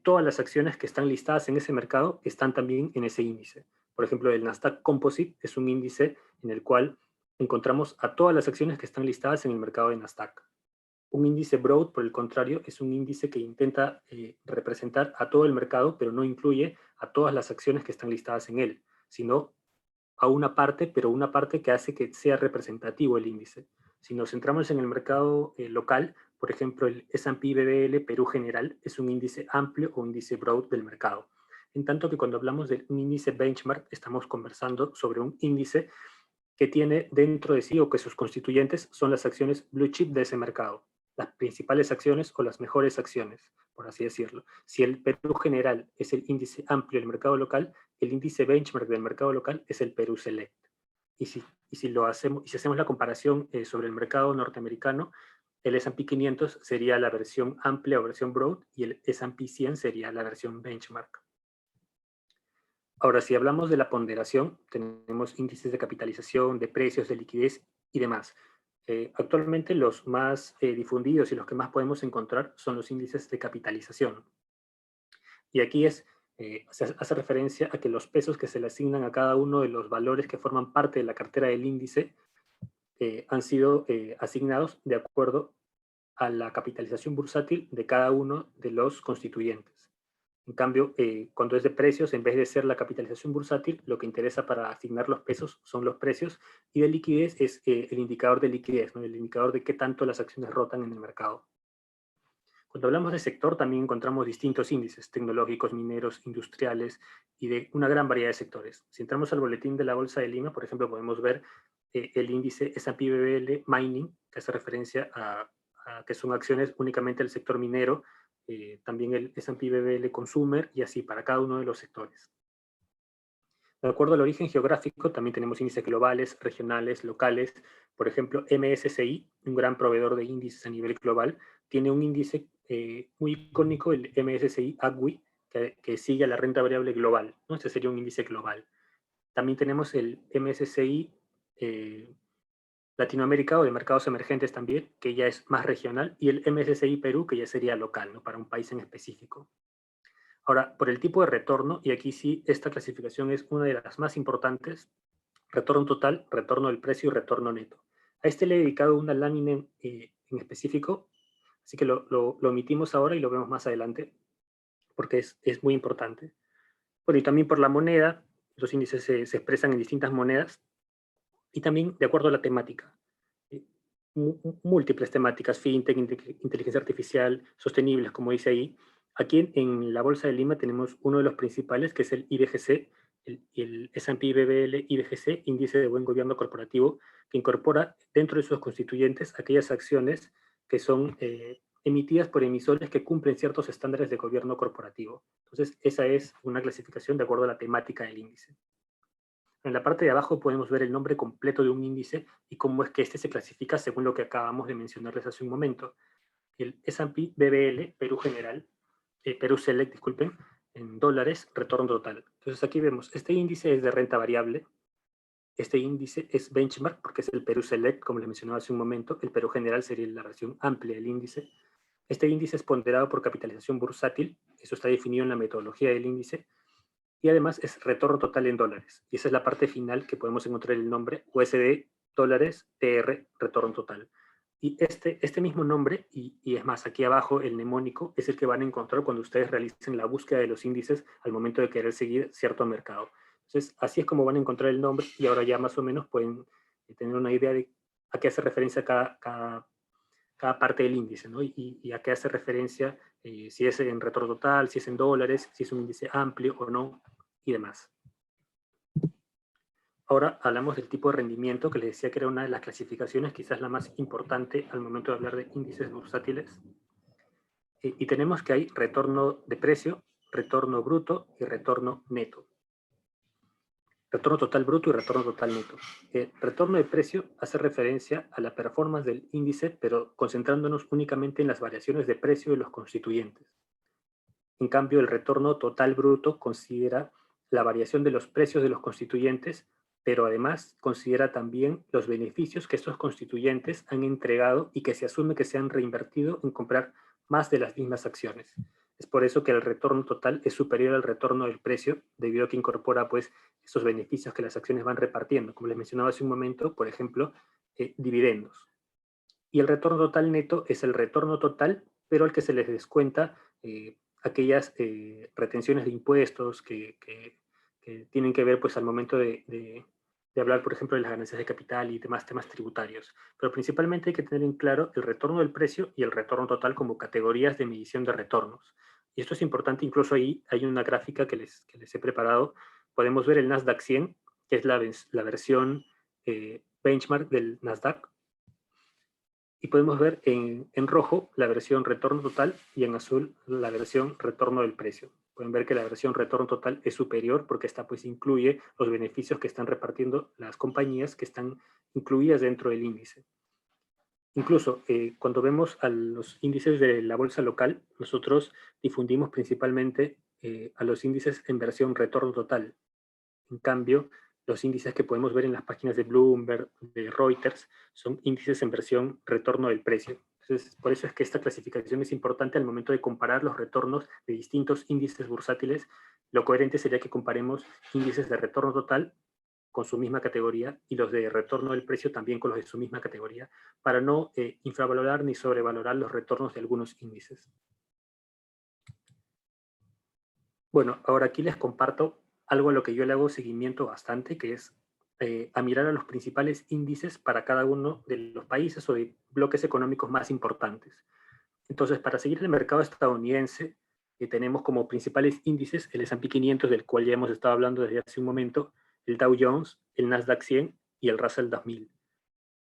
todas las acciones que están listadas en ese mercado están también en ese índice. Por ejemplo, el Nasdaq Composite es un índice en el cual encontramos a todas las acciones que están listadas en el mercado de Nasdaq. Un índice broad, por el contrario, es un índice que intenta representar a todo el mercado, pero no incluye a todas las acciones que están listadas en él, sino a una parte, pero una parte que hace que sea representativo el índice. Si nos centramos en el mercado local, por ejemplo, el S&P BBL Perú General es un índice amplio o índice broad del mercado. En tanto que cuando hablamos de un índice benchmark, estamos conversando sobre un índice que tiene dentro de sí o que sus constituyentes son las acciones blue chip de ese mercado, las principales acciones o las mejores acciones, por así decirlo. Si el Perú General es el índice amplio del mercado local, el índice benchmark del mercado local es el Perú Select. Y si hacemos la comparación sobre el mercado norteamericano, el S&P 500 sería la versión amplia o versión broad y el S&P 100 sería la versión benchmark. Ahora, si hablamos de la ponderación, tenemos índices de capitalización, de precios, de liquidez y demás. Actualmente los más difundidos y los que más podemos encontrar son los índices de capitalización. Y aquí hace referencia a que los pesos que se le asignan a cada uno de los valores que forman parte de la cartera del índice han sido asignados de acuerdo a la capitalización bursátil de cada uno de los constituyentes. En cambio, cuando es de precios, en vez de ser la capitalización bursátil, lo que interesa para asignar los pesos son los precios, y de liquidez es el indicador de liquidez, ¿no? El indicador de qué tanto las acciones rotan en el mercado. Cuando hablamos de sector, también encontramos distintos índices tecnológicos, mineros, industriales y de una gran variedad de sectores. Si entramos al boletín de la Bolsa de Lima, por ejemplo, podemos ver el índice S&P BBL Mining, que hace referencia a que son acciones únicamente del sector minero, también el S&P BBL Consumer, y así para cada uno de los sectores. De acuerdo al origen geográfico, también tenemos índices globales, regionales, locales. Por ejemplo, MSCI, un gran proveedor de índices a nivel global, tiene un índice muy icónico, el MSCI AGWI, que sigue a la renta variable global, ¿no? Este sería un índice global. También tenemos el MSCI Latinoamérica, o de mercados emergentes también, que ya es más regional, y el MSCI Perú, que ya sería local, ¿no? Para un país en específico. Ahora, por el tipo de retorno, y aquí sí, esta clasificación es una de las más importantes: retorno total, retorno del precio y retorno neto. A este le he dedicado una lámina en específico, así que lo omitimos ahora y lo vemos más adelante, porque es muy importante. Bueno, y también por la moneda, los índices se expresan en distintas monedas, y también de acuerdo a la temática. Eh, Múltiples temáticas: fintech, inteligencia artificial, sostenibles, como dice ahí. Aquí en la Bolsa de Lima tenemos uno de los principales, que es el IBGC, el S&P BBL IBGC, Índice de Buen Gobierno Corporativo, que incorpora dentro de sus constituyentes aquellas acciones que son emitidas por emisores que cumplen ciertos estándares de gobierno corporativo. Entonces, esa es una clasificación de acuerdo a la temática del índice. En la parte de abajo podemos ver el nombre completo de un índice y cómo es que este se clasifica según lo que acabamos de mencionarles hace un momento. El S&P BBL, Perú General, Perú Select, disculpen, en dólares, retorno total. Entonces aquí vemos, este índice es de renta variable, este índice es benchmark porque es el Perú Select, como les mencionaba hace un momento. El Perú General sería la versión amplia del índice. Este índice es ponderado por capitalización bursátil, eso está definido en la metodología del índice, y además es retorno total en dólares. Y esa es la parte final que podemos encontrar el nombre: USD, dólares, TR, retorno total. Y este mismo nombre, y es más, aquí abajo el mnemónico, es el que van a encontrar cuando ustedes realicen la búsqueda de los índices al momento de querer seguir cierto mercado. Entonces, así es como van a encontrar el nombre, y ahora ya más o menos pueden tener una idea de a qué hace referencia cada parte del índice, ¿no? Y a qué hace referencia, si es en retorno total, si es en dólares, si es un índice amplio o no, y demás. Ahora hablamos del tipo de rendimiento, que les decía que era una de las clasificaciones, quizás la más importante al momento de hablar de índices bursátiles. Y tenemos que hay retorno de precio, retorno bruto y retorno neto. Retorno total bruto y retorno total neto. Retorno de precio hace referencia a la performance del índice, pero concentrándonos únicamente en las variaciones de precio de los constituyentes. En cambio, el retorno total bruto considera la variación de los precios de los constituyentes, pero además considera también los beneficios que estos constituyentes han entregado y que se asume que se han reinvertido en comprar más de las mismas acciones. Es por eso que el retorno total es superior al retorno del precio, debido a que incorpora pues esos beneficios que las acciones van repartiendo. Como les mencionaba hace un momento, por ejemplo, dividendos. Y el retorno total neto es el retorno total, pero al que se les descuenta aquellas retenciones de impuestos que tienen que ver pues al momento de hablar, por ejemplo, de las ganancias de capital y demás temas tributarios. Pero principalmente hay que tener en claro el retorno del precio y el retorno total como categorías de medición de retornos. Y esto es importante, incluso ahí hay una gráfica que les he preparado. Podemos ver el Nasdaq 100, que es la versión benchmark del Nasdaq, y podemos ver en rojo la versión retorno total y en azul la versión retorno del precio. Pueden ver que la versión retorno total es superior porque esta pues incluye los beneficios que están repartiendo las compañías que están incluidas dentro del índice. Incluso cuando vemos a los índices de la bolsa local, nosotros difundimos principalmente a los índices en versión retorno total. En cambio, los índices que podemos ver en las páginas de Bloomberg, de Reuters, son índices en versión retorno del precio. Entonces, por eso es que esta clasificación es importante al momento de comparar los retornos de distintos índices bursátiles. Lo coherente sería que comparemos índices de retorno total con su misma categoría y los de retorno del precio también con los de su misma categoría, para no infravalorar ni sobrevalorar los retornos de algunos índices. Bueno, ahora aquí les comparto algo a lo que yo le hago seguimiento bastante, que es a mirar a los principales índices para cada uno de los países o de bloques económicos más importantes. Entonces, para seguir el mercado estadounidense, tenemos como principales índices el S&P 500, del cual ya hemos estado hablando desde hace un momento, el Dow Jones, el Nasdaq 100 y el Russell 2000.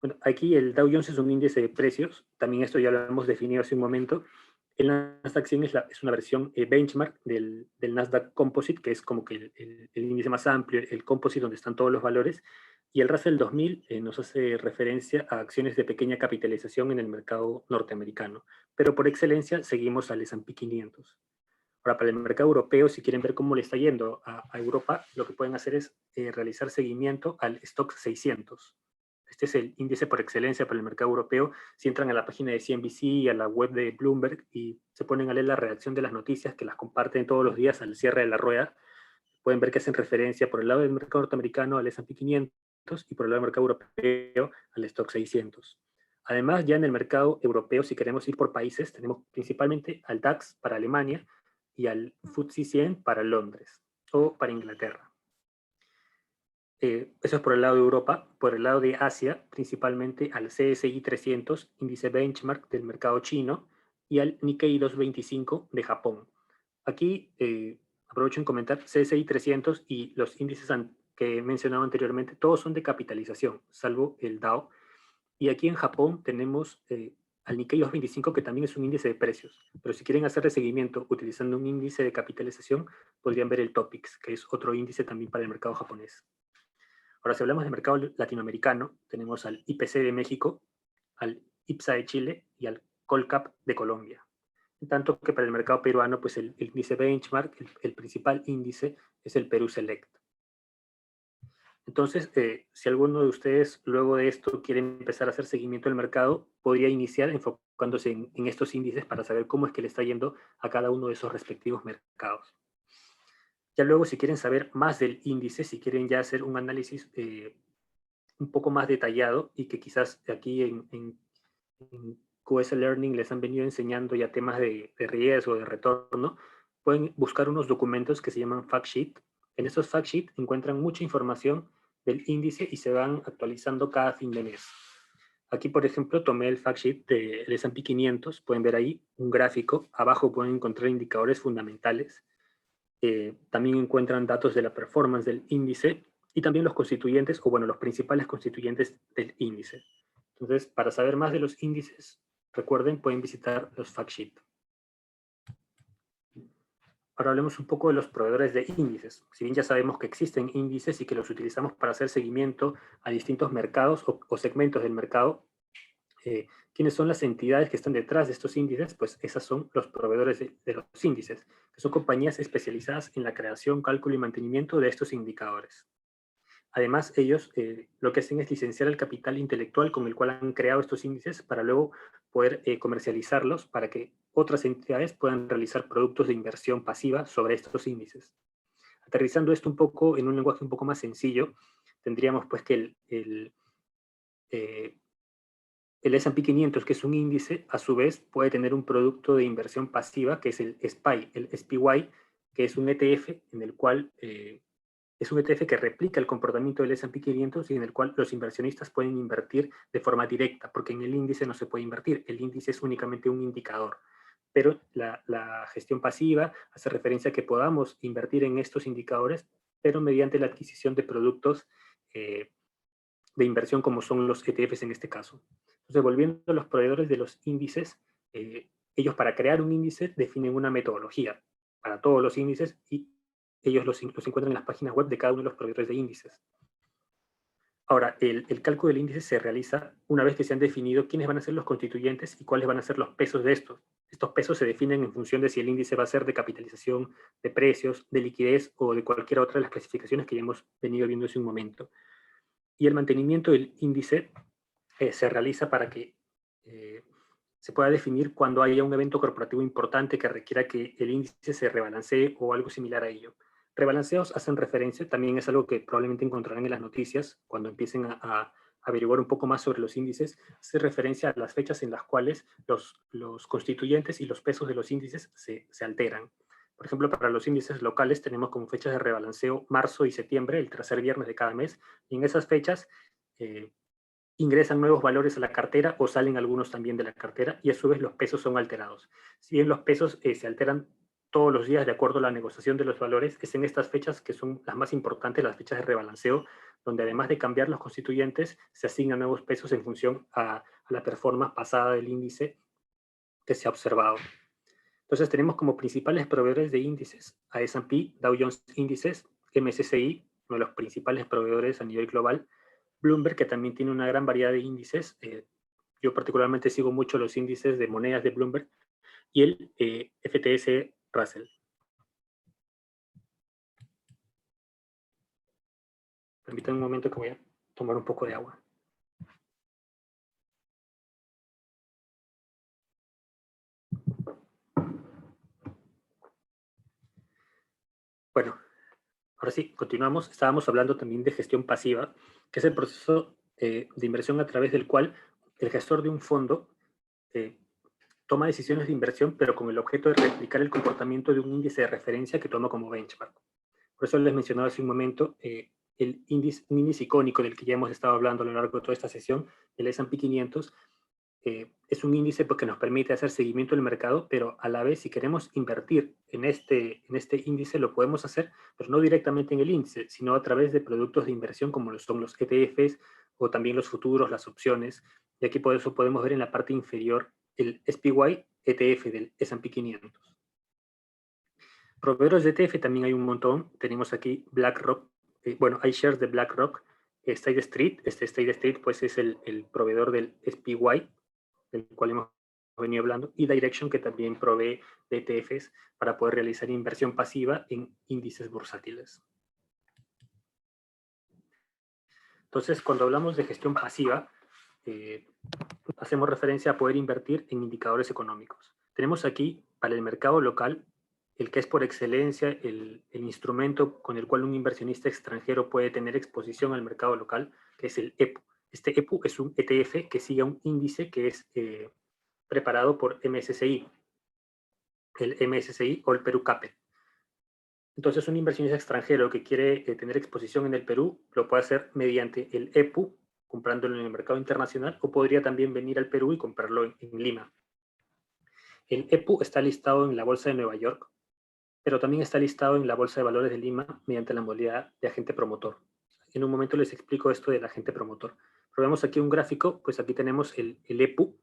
Bueno, aquí el Dow Jones es un índice de precios, también esto ya lo hemos definido hace un momento. El Nasdaq 100 es una versión benchmark del Nasdaq Composite, que es como que el índice más amplio, el Composite donde están todos los valores, y el Russell 2000 nos hace referencia a acciones de pequeña capitalización en el mercado norteamericano, pero por excelencia seguimos al S&P 500. Ahora, para el mercado europeo, si quieren ver cómo le está yendo a Europa, lo que pueden hacer es realizar seguimiento al Stoxx 600. Este es el índice por excelencia para el mercado europeo. Si entran a la página de CNBC y a la web de Bloomberg y se ponen a leer la redacción de las noticias que las comparten todos los días al cierre de la rueda, pueden ver que hacen referencia por el lado del mercado norteamericano al S&P 500 y por el lado del mercado europeo al Stoxx 600. Además, ya en el mercado europeo, si queremos ir por países, tenemos principalmente al DAX para Alemania y al FTSE 100 para Londres o para Inglaterra. Eso es por el lado de Europa. Por el lado de Asia, principalmente al CSI 300, índice benchmark del mercado chino, y al Nikkei 225 de Japón. Aquí aprovecho en comentar CSI 300 y los índices que he mencionado anteriormente, todos son de capitalización, salvo el Dow. Y aquí en Japón tenemos al Nikkei 225, que también es un índice de precios. Pero si quieren hacerle seguimiento utilizando un índice de capitalización, podrían ver el TOPIX, que es otro índice también para el mercado japonés. Ahora, si hablamos del mercado latinoamericano, tenemos al IPC de México, al IPSA de Chile y al Colcap de Colombia. En tanto que para el mercado peruano, pues el índice benchmark, el principal índice, es el Perú Select. Entonces, si alguno de ustedes luego de esto quiere empezar a hacer seguimiento del mercado, podría iniciar enfocándose en estos índices para saber cómo es que le está yendo a cada uno de esos respectivos mercados. Ya luego, si quieren saber más del índice, si quieren ya hacer un análisis un poco más detallado y que quizás aquí en QS Learning les han venido enseñando ya temas de riesgo, de retorno, pueden buscar unos documentos que se llaman fact sheet. En estos fact sheet encuentran mucha información del índice y se van actualizando cada fin de mes. Aquí, por ejemplo, tomé el fact sheet del S&P 500. Pueden ver ahí un gráfico. Abajo pueden encontrar indicadores fundamentales. También encuentran datos de la performance del índice y también los constituyentes, o bueno, los principales constituyentes del índice. Entonces, para saber más de los índices, recuerden, pueden visitar los fact sheet. Ahora hablemos un poco de los proveedores de índices. Si bien ya sabemos que existen índices y que los utilizamos para hacer seguimiento a distintos mercados o segmentos del mercado, ¿quiénes son las entidades que están detrás de estos índices? Pues esas son los proveedores de los índices, que son compañías especializadas en la creación, cálculo y mantenimiento de estos indicadores. Además, ellos lo que hacen es licenciar el capital intelectual con el cual han creado estos índices para luego poder comercializarlos para que otras entidades puedan realizar productos de inversión pasiva sobre estos índices. Aterrizando esto un poco en un lenguaje un poco más sencillo, tendríamos pues que el S&P 500, que es un índice, a su vez puede tener un producto de inversión pasiva, que es el SPY, que es un ETF en el cual es un ETF que replica el comportamiento del S&P 500 y en el cual los inversionistas pueden invertir de forma directa, porque en el índice no se puede invertir. El índice es únicamente un indicador. Pero la gestión pasiva hace referencia a que podamos invertir en estos indicadores, pero mediante la adquisición de productos de inversión como son los ETFs en este caso. Entonces, volviendo a los proveedores de los índices, ellos para crear un índice definen una metodología para todos los índices y ellos los encuentran en las páginas web de cada uno de los proveedores de índices. Ahora, el cálculo del índice se realiza una vez que se han definido quiénes van a ser los constituyentes y cuáles van a ser los pesos de estos. Estos pesos se definen en función de si el índice va a ser de capitalización, de precios, de liquidez o de cualquier otra de las clasificaciones que ya hemos venido viendo hace un momento. Y el mantenimiento del índice se realiza para que se pueda definir cuando haya un evento corporativo importante que requiera que el índice se rebalancee o algo similar a ello. Rebalanceos hacen referencia, también es algo que probablemente encontrarán en las noticias cuando empiecen a averiguar un poco más sobre los índices, hace referencia a las fechas en las cuales los constituyentes y los pesos de los índices se alteran. Por ejemplo, para los índices locales tenemos como fechas de rebalanceo marzo y septiembre, el tercer viernes de cada mes, y en esas fechas ingresan nuevos valores a la cartera o salen algunos también de la cartera y a su vez los pesos son alterados. Si bien los pesos se alteran todos los días de acuerdo a la negociación de los valores, es en estas fechas que son las más importantes, las fechas de rebalanceo, donde además de cambiar los constituyentes, se asignan nuevos pesos en función a la performance pasada del índice que se ha observado. Entonces tenemos como principales proveedores de índices a S&P, Dow Jones Índices, MSCI, uno de los principales proveedores a nivel global, Bloomberg, que también tiene una gran variedad de índices. Yo particularmente sigo mucho los índices de monedas de Bloomberg y el FTSE Russell. Permítanme un momento que voy a tomar un poco de agua. Bueno, ahora sí, continuamos. Estábamos hablando también de gestión pasiva, que es el proceso de inversión a través del cual el gestor de un fondo toma decisiones de inversión, pero con el objeto de replicar el comportamiento de un índice de referencia que toma como benchmark. Por eso les mencionaba hace un momento un índice icónico del que ya hemos estado hablando a lo largo de toda esta sesión, el S&P 500, es un índice porque nos permite hacer seguimiento del mercado, pero a la vez si queremos invertir en este índice lo podemos hacer, pero no directamente en el índice, sino a través de productos de inversión como lo son los ETFs o también los futuros, las opciones. Y aquí por eso podemos ver en la parte inferior el SPY ETF del S&P 500. Proveedores de ETF también hay un montón. Tenemos aquí BlackRock, bueno, hay shares de BlackRock, State Street. Este State Street pues es el proveedor del SPY, del cual hemos venido hablando, y Direction, que también provee de ETFs para poder realizar inversión pasiva en índices bursátiles. Entonces, cuando hablamos de gestión pasiva, hacemos referencia a poder invertir en indicadores económicos. Tenemos aquí, para el mercado local, el que es por excelencia el instrumento con el cual un inversionista extranjero puede tener exposición al mercado local, que es el EPU. Este EPU es un ETF que sigue un índice que es preparado por MSCI, el MSCI o el Perú Capet. Entonces, un inversionista extranjero que quiere tener exposición en el Perú lo puede hacer mediante el EPU, comprándolo en el mercado internacional, o podría también venir al Perú y comprarlo en Lima. El EPU está listado en la Bolsa de Nueva York, pero también está listado en la Bolsa de Valores de Lima mediante la modalidad de agente promotor. En un momento les explico esto del agente promotor. Pero vemos aquí un gráfico, pues aquí tenemos el EPU.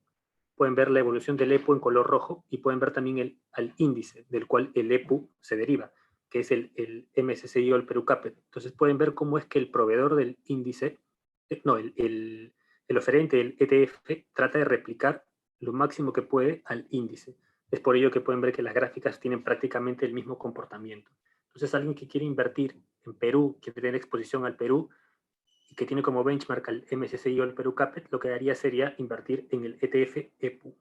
Pueden ver la evolución del EPU en color rojo y pueden ver también al índice del cual el EPU se deriva, que es el MSCI o el Perú Capet. Entonces pueden ver cómo es que el proveedor del índice, no, el oferente del ETF trata de replicar lo máximo que puede al índice. Es por ello que pueden ver que las gráficas tienen prácticamente el mismo comportamiento. Entonces, alguien que quiere invertir en Perú, quiere tener exposición al Perú y que tiene como benchmark al MSCI o al Perú Capet, lo que haría sería invertir en el ETF EPU.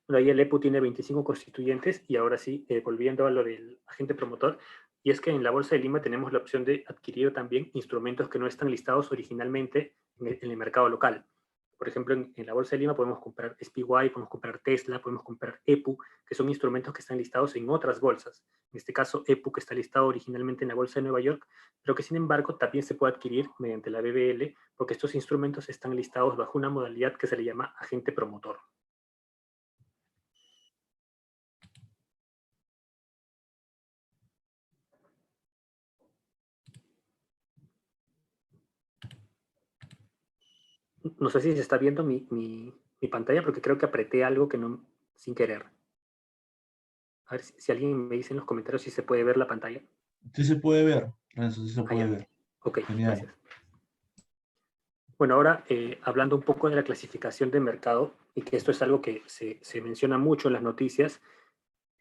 Bueno, ahí el EPU tiene 25 constituyentes y ahora sí, volviendo a lo del agente promotor, y es que en la Bolsa de Lima tenemos la opción de adquirir también instrumentos que no están listados originalmente en el mercado local. Por ejemplo, en la Bolsa de Lima podemos comprar SPY, podemos comprar Tesla, podemos comprar EPU, que son instrumentos que están listados en otras bolsas. En este caso, EPU, que está listado originalmente en la Bolsa de Nueva York, pero que sin embargo también se puede adquirir mediante la BBL, porque estos instrumentos están listados bajo una modalidad que se le llama agente promotor. No sé si se está viendo mi pantalla porque creo que apreté algo que no, sin querer. A ver si alguien me dice en los comentarios si se puede ver la pantalla. Sí se puede ver, Renzo, sí se Ah, puede ya. ver. Ok, Genial. gracias. Bueno, ahora hablando un poco de la clasificación de mercado, y que esto es algo que se menciona mucho en las noticias,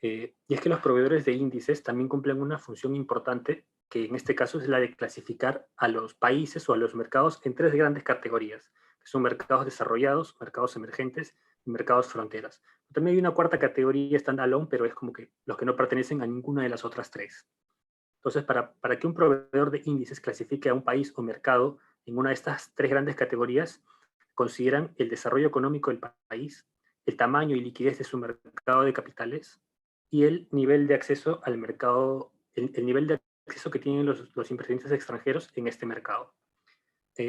y es que los proveedores de índices también cumplen una función importante, que en este caso es la de clasificar a los países o a los mercados en tres grandes categorías, que son mercados desarrollados, mercados emergentes y mercados fronteras. También hay una cuarta categoría standalone, pero es como que los que no pertenecen a ninguna de las otras tres. Entonces, para que un proveedor de índices clasifique a un país o mercado en una de estas tres grandes categorías, consideran el desarrollo económico del país, el tamaño y liquidez de su mercado de capitales y el nivel de acceso al mercado, el nivel de acceso que tienen los inversionistas extranjeros en este mercado.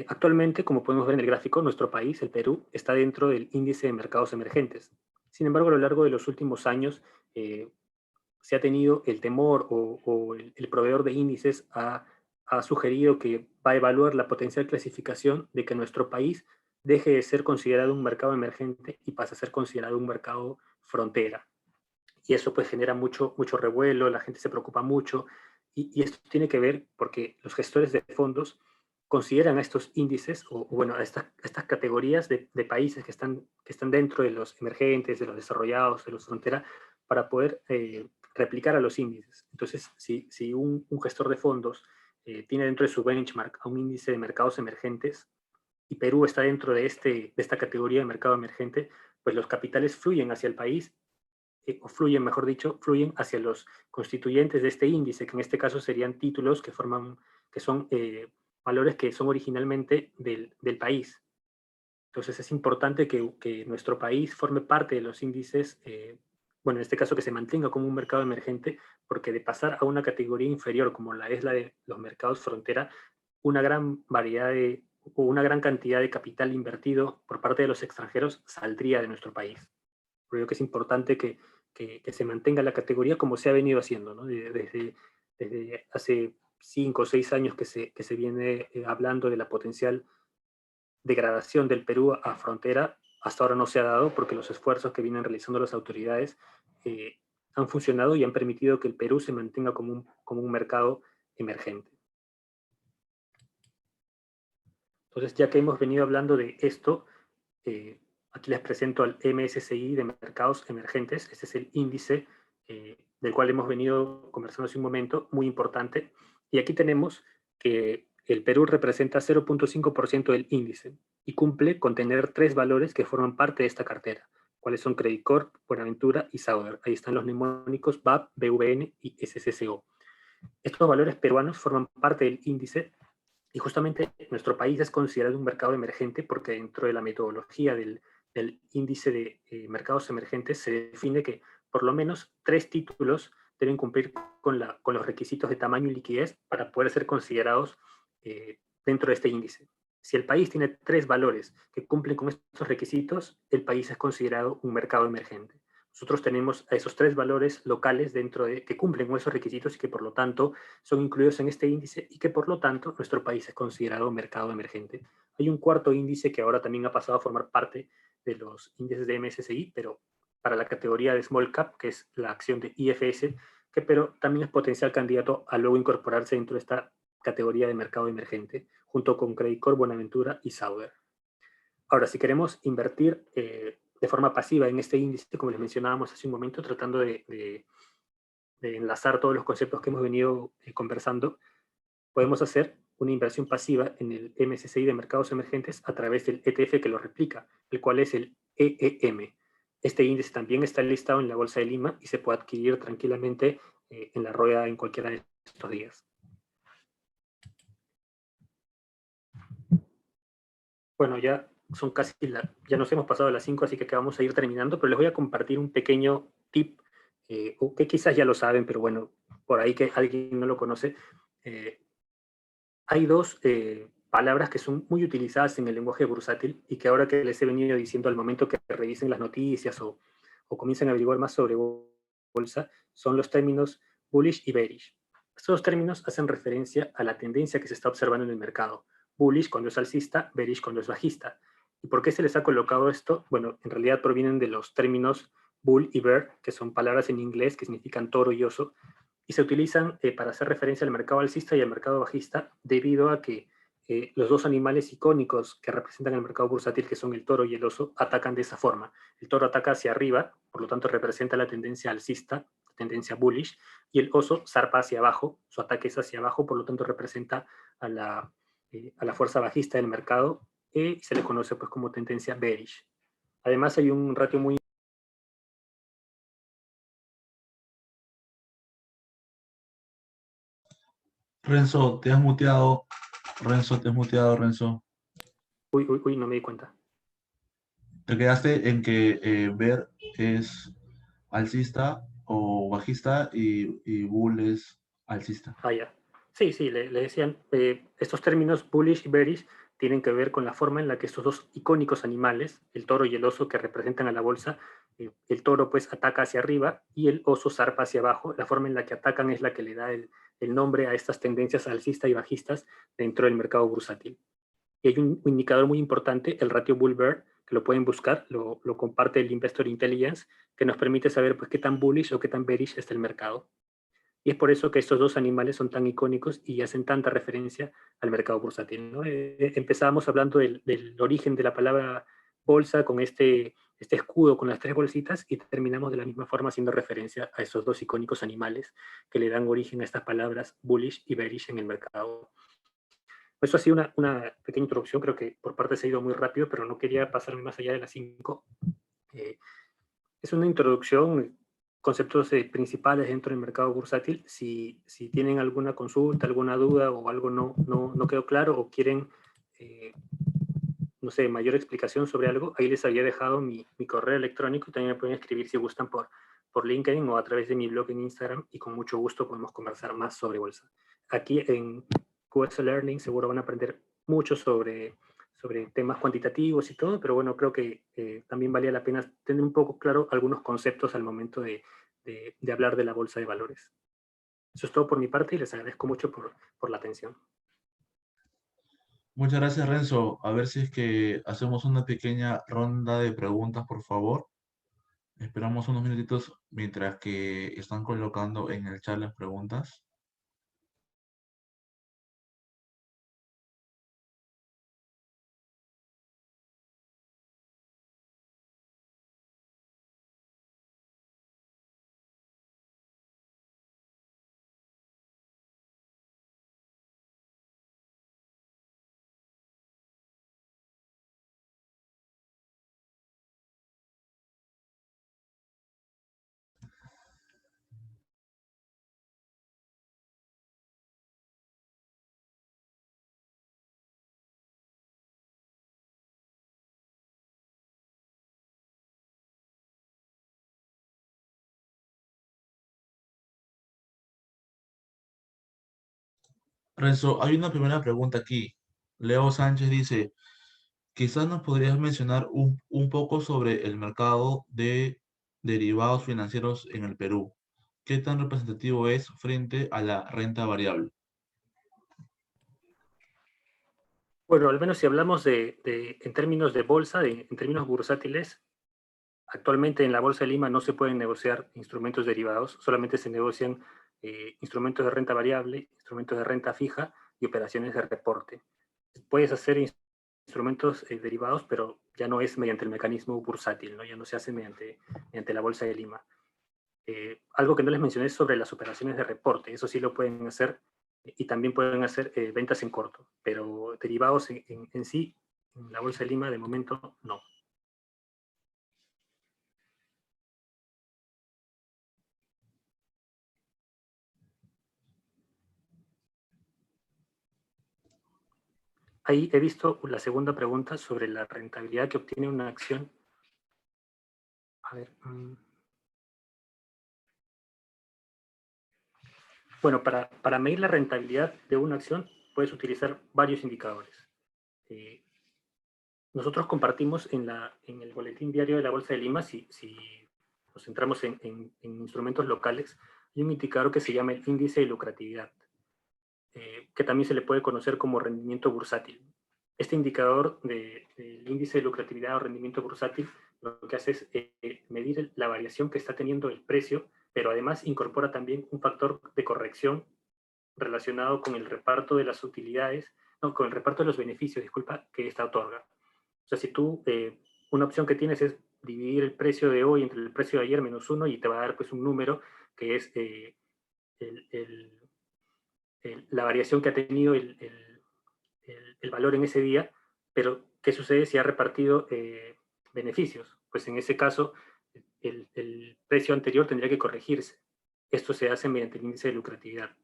Actualmente, como podemos ver en el gráfico, nuestro país, el Perú, está dentro del índice de mercados emergentes. Sin embargo, a lo largo de los últimos años, se ha tenido el temor o el proveedor de índices ha sugerido que va a evaluar la potencial clasificación de que nuestro país deje de ser considerado un mercado emergente y pase a ser considerado un mercado frontera. Y eso pues genera mucho revuelo, la gente se preocupa mucho, y esto tiene que ver porque los gestores de fondos consideran a estos índices, o bueno, a estas categorías de países que están dentro de los emergentes, de los desarrollados, de los frontera, para poder replicar a los índices. Entonces, si un gestor de fondos tiene dentro de su benchmark a un índice de mercados emergentes, y Perú está dentro de esta categoría de mercado emergente, pues los capitales fluyen hacia el país, o fluyen, mejor dicho, fluyen hacia los constituyentes de este índice, que en este caso serían títulos que son valores que son originalmente del país. Entonces es importante que nuestro país forme parte de los índices, bueno, en este caso que se mantenga como un mercado emergente, porque de pasar a una categoría inferior como la es la de los mercados frontera, una gran variedad o una gran cantidad de capital invertido por parte de los extranjeros saldría de nuestro país. Creo que es importante que se mantenga la categoría como se ha venido haciendo, ¿no? Desde hace 5 o 6 años que se viene hablando de la potencial degradación del Perú a frontera. Hasta ahora no se ha dado porque los esfuerzos que vienen realizando las autoridades han funcionado y han permitido que el Perú se mantenga como un mercado emergente. Entonces, ya que hemos venido hablando de esto, aquí les presento al MSCI de mercados emergentes. Este es el índice del cual hemos venido conversando hace un momento, muy importante. Y aquí tenemos que el Perú representa 0.5% del índice y cumple con tener tres valores que forman parte de esta cartera, cuáles son Credit Corp, Buenaventura y Sauder. Ahí están los mnemónicos BAP, BVN y SCCO. Estos valores peruanos forman parte del índice y justamente nuestro país es considerado un mercado emergente porque dentro de la metodología del índice de mercados emergentes se define que por lo menos 3 títulos deben cumplir con los requisitos de tamaño y liquidez para poder ser considerados dentro de este índice. Si el país tiene 3 valores que cumplen con estos requisitos, el país es considerado un mercado emergente. Nosotros tenemos a esos 3 valores locales que cumplen con esos requisitos y que por lo tanto son incluidos en este índice y que por lo tanto nuestro país es considerado mercado emergente. Hay un cuarto índice que ahora también ha pasado a formar parte de los índices de MSCI, pero para la categoría de Small Cap, que es la acción de IFS, pero también es potencial candidato a luego incorporarse dentro de esta categoría de mercado emergente, junto con Credit Corp, Buenaventura y Sauder. Ahora, si queremos invertir de forma pasiva en este índice, como les mencionábamos hace un momento, tratando de enlazar todos los conceptos que hemos venido conversando, podemos hacer una inversión pasiva en el MSCI de mercados emergentes a través del ETF que lo replica, el cual es el EEM. Este índice también está listado en la Bolsa de Lima y se puede adquirir tranquilamente en la rueda en cualquiera de estos días. Bueno, ya son ya nos hemos pasado a las 5, así que vamos a ir terminando, pero les voy a compartir un pequeño tip, o que quizás ya lo saben, pero bueno, por ahí que alguien no lo conoce. Hay dos palabras que son muy utilizadas en el lenguaje bursátil y que ahora que les he venido diciendo al momento que revisen las noticias o comiencen a averiguar más sobre bolsa, son los términos bullish y bearish. Estos dos términos hacen referencia a la tendencia que se está observando en el mercado. Bullish cuando es alcista, bearish cuando es bajista. ¿Y por qué se les ha colocado esto? Bueno, en realidad provienen de los términos bull y bear, que son palabras en inglés que significan toro y oso, y se utilizan para hacer referencia al mercado alcista y al mercado bajista debido a que los dos animales icónicos que representan el mercado bursátil, que son el toro y el oso, atacan de esa forma. El toro ataca hacia arriba, por lo tanto representa la tendencia alcista, tendencia bullish, y el oso zarpa hacia abajo, su ataque es hacia abajo, por lo tanto representa a la fuerza bajista del mercado, y se le conoce pues como tendencia bearish. Además hay un ratio muy... Renzo, te has muteado. Renzo, te has muteado, Renzo. Uy, no me di cuenta. Te quedaste en que ver es alcista o bajista y bull es alcista. Ah, ya. Sí, sí, le decían, estos términos bullish y bearish tienen que ver con la forma en la que estos dos icónicos animales, el toro y el oso que representan a la bolsa, el toro pues ataca hacia arriba y el oso zarpa hacia abajo. La forma en la que atacan es la que le da el nombre a estas tendencias alcistas y bajistas dentro del mercado bursátil. Y hay un indicador muy importante, el ratio Bull-Bear, que lo pueden buscar, lo comparte el Investor Intelligence, que nos permite saber pues, qué tan bullish o qué tan bearish está el mercado. Y es por eso que estos dos animales son tan icónicos y hacen tanta referencia al mercado bursátil, ¿no? Empezábamos hablando del origen de la palabra bolsa con este escudo con las tres bolsitas y terminamos de la misma forma haciendo referencia a estos dos icónicos animales que le dan origen a estas palabras bullish y bearish en el mercado. Eso ha sido una pequeña introducción, creo que por parte se ha ido muy rápido, pero no quería pasarme más allá de las 5. Es una introducción, conceptos principales dentro del mercado bursátil. Si tienen alguna consulta, alguna duda o algo no quedó claro o quieren, no sé, mayor explicación sobre algo, ahí les había dejado mi correo electrónico y también me pueden escribir si gustan por LinkedIn o a través de mi blog en Instagram y con mucho gusto podemos conversar más sobre bolsa. Aquí en QS Learning seguro van a aprender mucho sobre temas cuantitativos y todo, pero bueno, creo que también valía la pena tener un poco claro algunos conceptos al momento de hablar de la bolsa de valores. Eso es todo por mi parte y les agradezco mucho por la atención. Muchas gracias, Renzo. A ver si es que hacemos una pequeña ronda de preguntas, por favor. Esperamos unos minutitos mientras que están colocando en el chat las preguntas. Renzo, hay una primera pregunta aquí. Leo Sánchez dice, quizás nos podrías mencionar un poco sobre el mercado de derivados financieros en el Perú. ¿Qué tan representativo es frente a la renta variable? Bueno, al menos si hablamos en términos de bolsa, en términos bursátiles, actualmente en la Bolsa de Lima no se pueden negociar instrumentos derivados, solamente se negocian instrumentos de renta variable, instrumentos de renta fija y operaciones de reporte. Puedes hacer instrumentos derivados, pero ya no es mediante el mecanismo bursátil, ¿no? Ya no se hace mediante la Bolsa de Lima. Algo que no les mencioné es sobre las operaciones de reporte, eso sí lo pueden hacer y también pueden hacer ventas en corto, pero derivados en sí, en la Bolsa de Lima de momento no. Ahí he visto la segunda pregunta sobre la rentabilidad que obtiene una acción. A ver. Bueno, para medir la rentabilidad de una acción puedes utilizar varios indicadores. Eh, Nosotros compartimos en el boletín diario de la Bolsa de Lima, si nos centramos en instrumentos locales, hay un indicador que se llama el índice de lucratividad, que también se le puede conocer como rendimiento bursátil. Este indicador del índice de lucratividad o rendimiento bursátil lo que hace es medir la variación que está teniendo el precio, pero además incorpora también un factor de corrección relacionado con el reparto de las utilidades no, con el reparto de los beneficios, disculpa, que esta otorga. O sea, si tú, una opción que tienes es dividir el precio de hoy entre el precio de ayer menos 1 y te va a dar pues un número que es el, el, la variación que ha tenido el valor en ese día, pero ¿qué sucede si ha repartido beneficios? Pues en ese caso, el precio anterior tendría que corregirse. Esto se hace mediante el índice de lucratividad.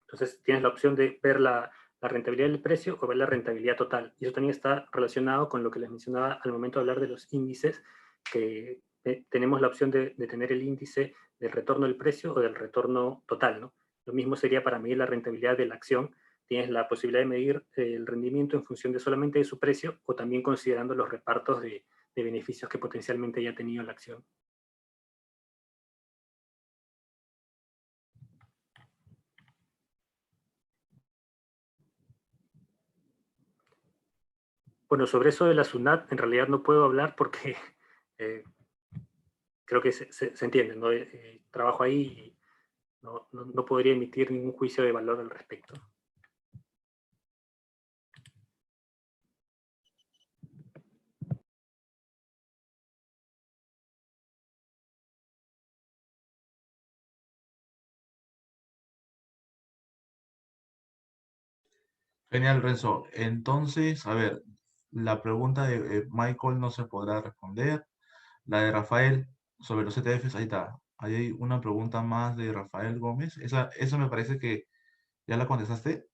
Entonces, tienes la opción de ver la rentabilidad del precio o ver la rentabilidad total. Y eso también está relacionado con lo que les mencionaba al momento de hablar de los índices, que tenemos la opción de tener el índice del retorno del precio o del retorno total, ¿no? Lo mismo sería para medir la rentabilidad de la acción. Tienes la posibilidad de medir el rendimiento en función de solamente de su precio o también considerando los repartos de beneficios que potencialmente haya tenido la acción. Bueno, sobre eso de la SUNAT en realidad no puedo hablar porque creo que se entiende, ¿no? Trabajo ahí y no podría emitir ningún juicio de valor al respecto. Genial, Renzo. Entonces, a ver, la pregunta de Michael no se podrá responder. La de Rafael sobre los ETFs, ahí está. Ahí hay una pregunta más de Rafael Gómez. Esa me parece que ya la contestaste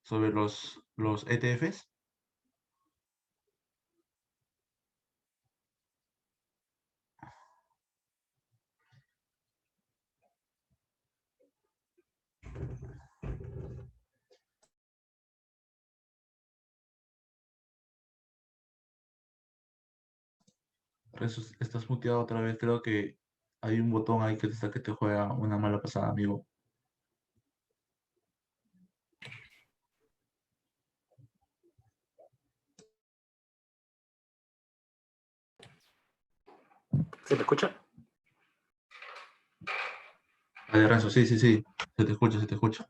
sobre los ETFs. Renzo, estás muteado otra vez. Creo que hay un botón ahí que te juega una mala pasada, amigo. ¿Se me escucha? Vale, Renzo, sí, sí, sí. Se te escucha, se te escucha.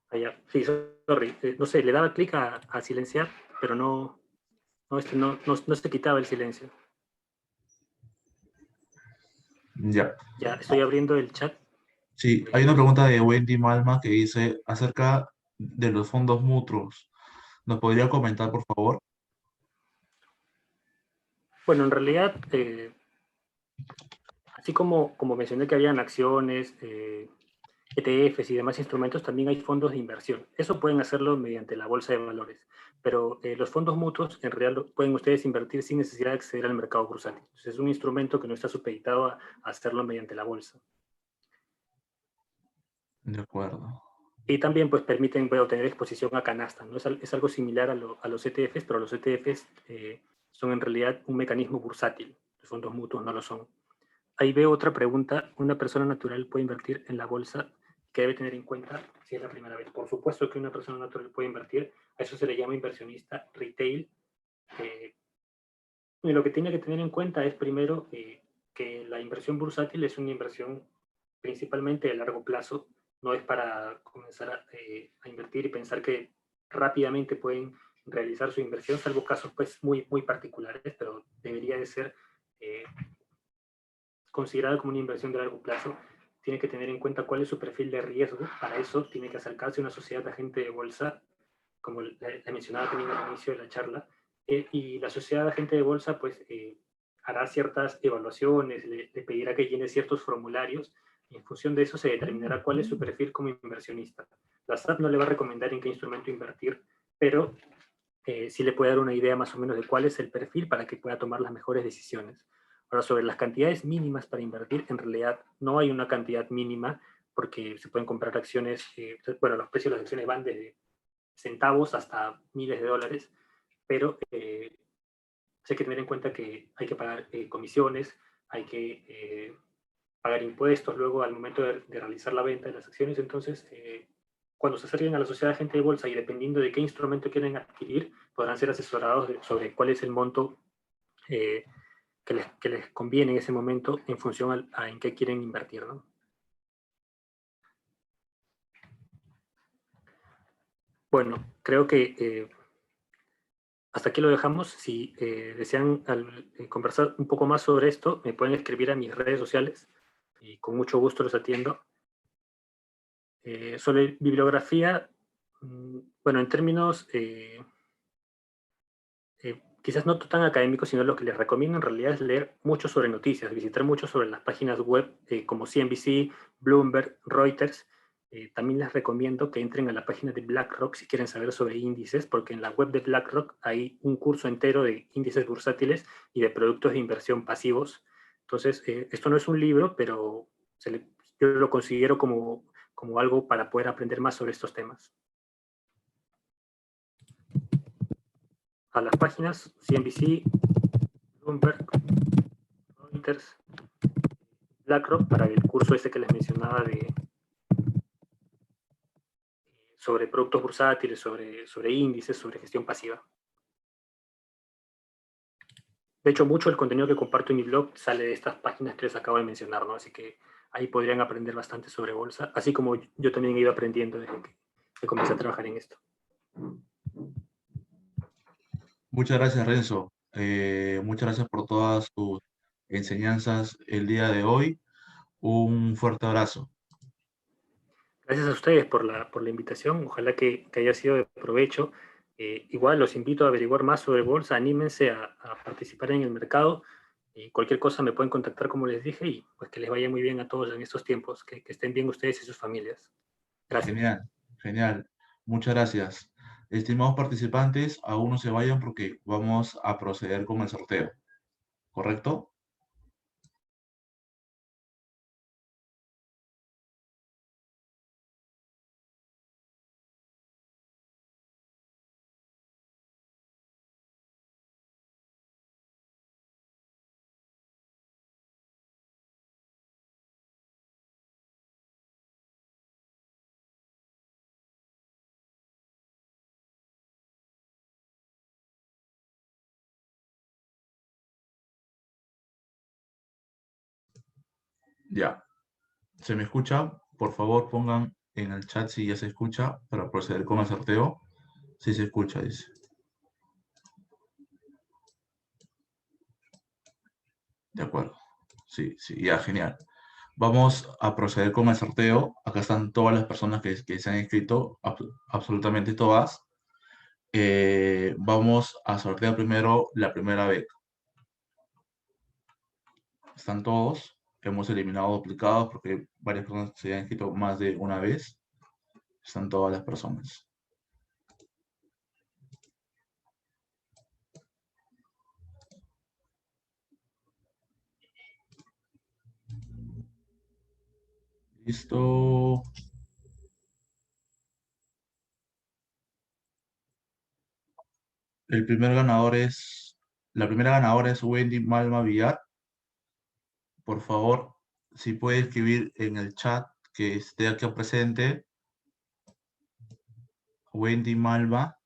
Allá. Sí, sorry. No sé, le daba clic a silenciar, pero no se quitaba el silencio. Ya. Ya, estoy abriendo el chat. Sí, hay una pregunta de Wendy Malma que dice acerca de los fondos mutuos. ¿Nos podría comentar, por favor? Bueno, en realidad, así como mencioné que habían acciones, ETFs y demás instrumentos, también hay fondos de inversión. Eso pueden hacerlo mediante la bolsa de valores, pero los fondos mutuos en realidad pueden ustedes invertir sin necesidad de acceder al mercado bursátil. Entonces, es un instrumento que no está supeditado a hacerlo mediante la bolsa. De acuerdo. Y también pues permiten obtener exposición a canasta, ¿no? Es algo similar a los ETFs, pero los ETFs son en realidad un mecanismo bursátil. Los fondos mutuos no lo son. Ahí veo otra pregunta. ¿Una persona natural puede invertir en la bolsa? ¿Qué debe tener en cuenta si es la primera vez? Por supuesto que una persona natural puede invertir. A eso se le llama inversionista retail. Y lo que tiene que tener en cuenta es primero que la inversión bursátil es una inversión principalmente de largo plazo. No es para comenzar a invertir y pensar que rápidamente pueden realizar su inversión, salvo casos pues muy particulares, pero debería de ser eh, considerada como una inversión de largo plazo. Tiene que tener en cuenta cuál es su perfil de riesgo. Para eso tiene que acercarse a una sociedad de agente de bolsa, como la mencionaba también al inicio de la charla, y la sociedad de agente de bolsa pues hará ciertas evaluaciones, le pedirá que llene ciertos formularios y en función de eso se determinará cuál es su perfil como inversionista. La SAT no le va a recomendar en qué instrumento invertir, pero sí le puede dar una idea más o menos de cuál es el perfil para que pueda tomar las mejores decisiones. Ahora, sobre las cantidades mínimas para invertir, en realidad no hay una cantidad mínima porque se pueden comprar acciones, bueno, los precios de las acciones van desde centavos hasta miles de dólares, pero hay que tener en cuenta que hay que pagar comisiones, hay que pagar impuestos luego al momento de realizar la venta de las acciones. Entonces, cuando se acerquen a la sociedad de agente de bolsa y dependiendo de qué instrumento quieren adquirir, podrán ser asesorados sobre cuál es el monto eh, que les conviene en ese momento en función a en qué quieren invertir, ¿no? Bueno, creo que hasta aquí lo dejamos. Si desean conversar un poco más sobre esto, me pueden escribir a mis redes sociales y con mucho gusto los atiendo. Sobre bibliografía, bueno, en términos quizás no tan académicos, sino lo que les recomiendo en realidad es leer mucho sobre noticias, visitar mucho sobre las páginas web como CNBC, Bloomberg, Reuters. También les recomiendo que entren a la página de BlackRock si quieren saber sobre índices, porque en la web de BlackRock hay un curso entero de índices bursátiles y de productos de inversión pasivos. Entonces, esto no es un libro, pero yo lo considero como algo para poder aprender más sobre estos temas. A las páginas CNBC, Bloomberg, Reuters, BlackRock para el curso ese que les mencionaba sobre productos bursátiles, sobre índices, sobre gestión pasiva. De hecho, mucho del contenido que comparto en mi blog sale de estas páginas que les acabo de mencionar, ¿no? Así que ahí podrían aprender bastante sobre bolsa, así como yo también he ido aprendiendo desde que comencé a trabajar en esto. Muchas gracias, Renzo. Muchas gracias por todas tus enseñanzas el día de hoy. Un fuerte abrazo. Gracias a ustedes por la invitación. Ojalá que haya sido de provecho. Igual los invito a averiguar más sobre bolsa. Anímense a participar en el mercado. Cualquier cosa me pueden contactar, como les dije, y pues que les vaya muy bien a todos en estos tiempos. Que estén bien ustedes y sus familias. Gracias. Genial, genial. Muchas gracias. Estimados participantes, aún no se vayan porque vamos a proceder con el sorteo. ¿Correcto? Ya. ¿Se me escucha? Por favor, pongan en el chat si ya se escucha para proceder con el sorteo. Si se escucha, dice. De acuerdo. Sí, sí, ya, genial. Vamos a proceder con el sorteo. Acá están todas las personas que se han inscrito, absolutamente todas. Vamos a sortear primero la primera beca. Están todos. Hemos eliminado duplicados porque varias personas se han inscrito más de una vez. Están todas las personas. Listo. El primer ganador es, la primera ganadora es Wendy Malma Villar. Por favor, si puede escribir en el chat que esté aquí presente. Wendy Malva.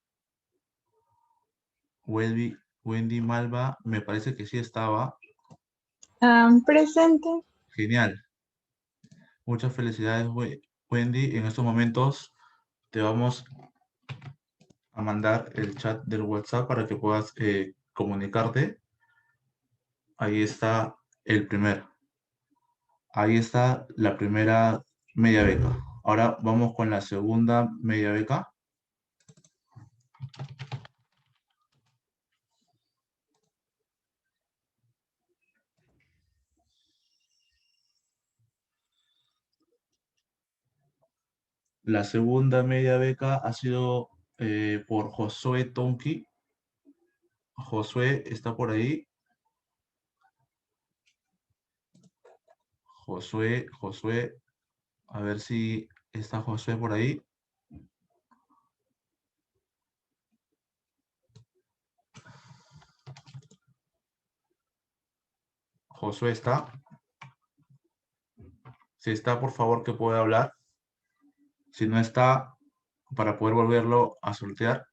Wendy Malva, me parece que sí estaba. Presente. Genial. Muchas felicidades, Wendy. En estos momentos te vamos a mandar el chat del WhatsApp para que puedas comunicarte. Ahí está el primer. Ahí está la primera media beca. Ahora vamos con la segunda media beca. La segunda media beca ha sido por Josué Tonki. Josué está por ahí. Josué, a ver si está Josué por ahí. Josué está. Si está, por favor, que pueda hablar. Si no está, para poder volverlo a sortear.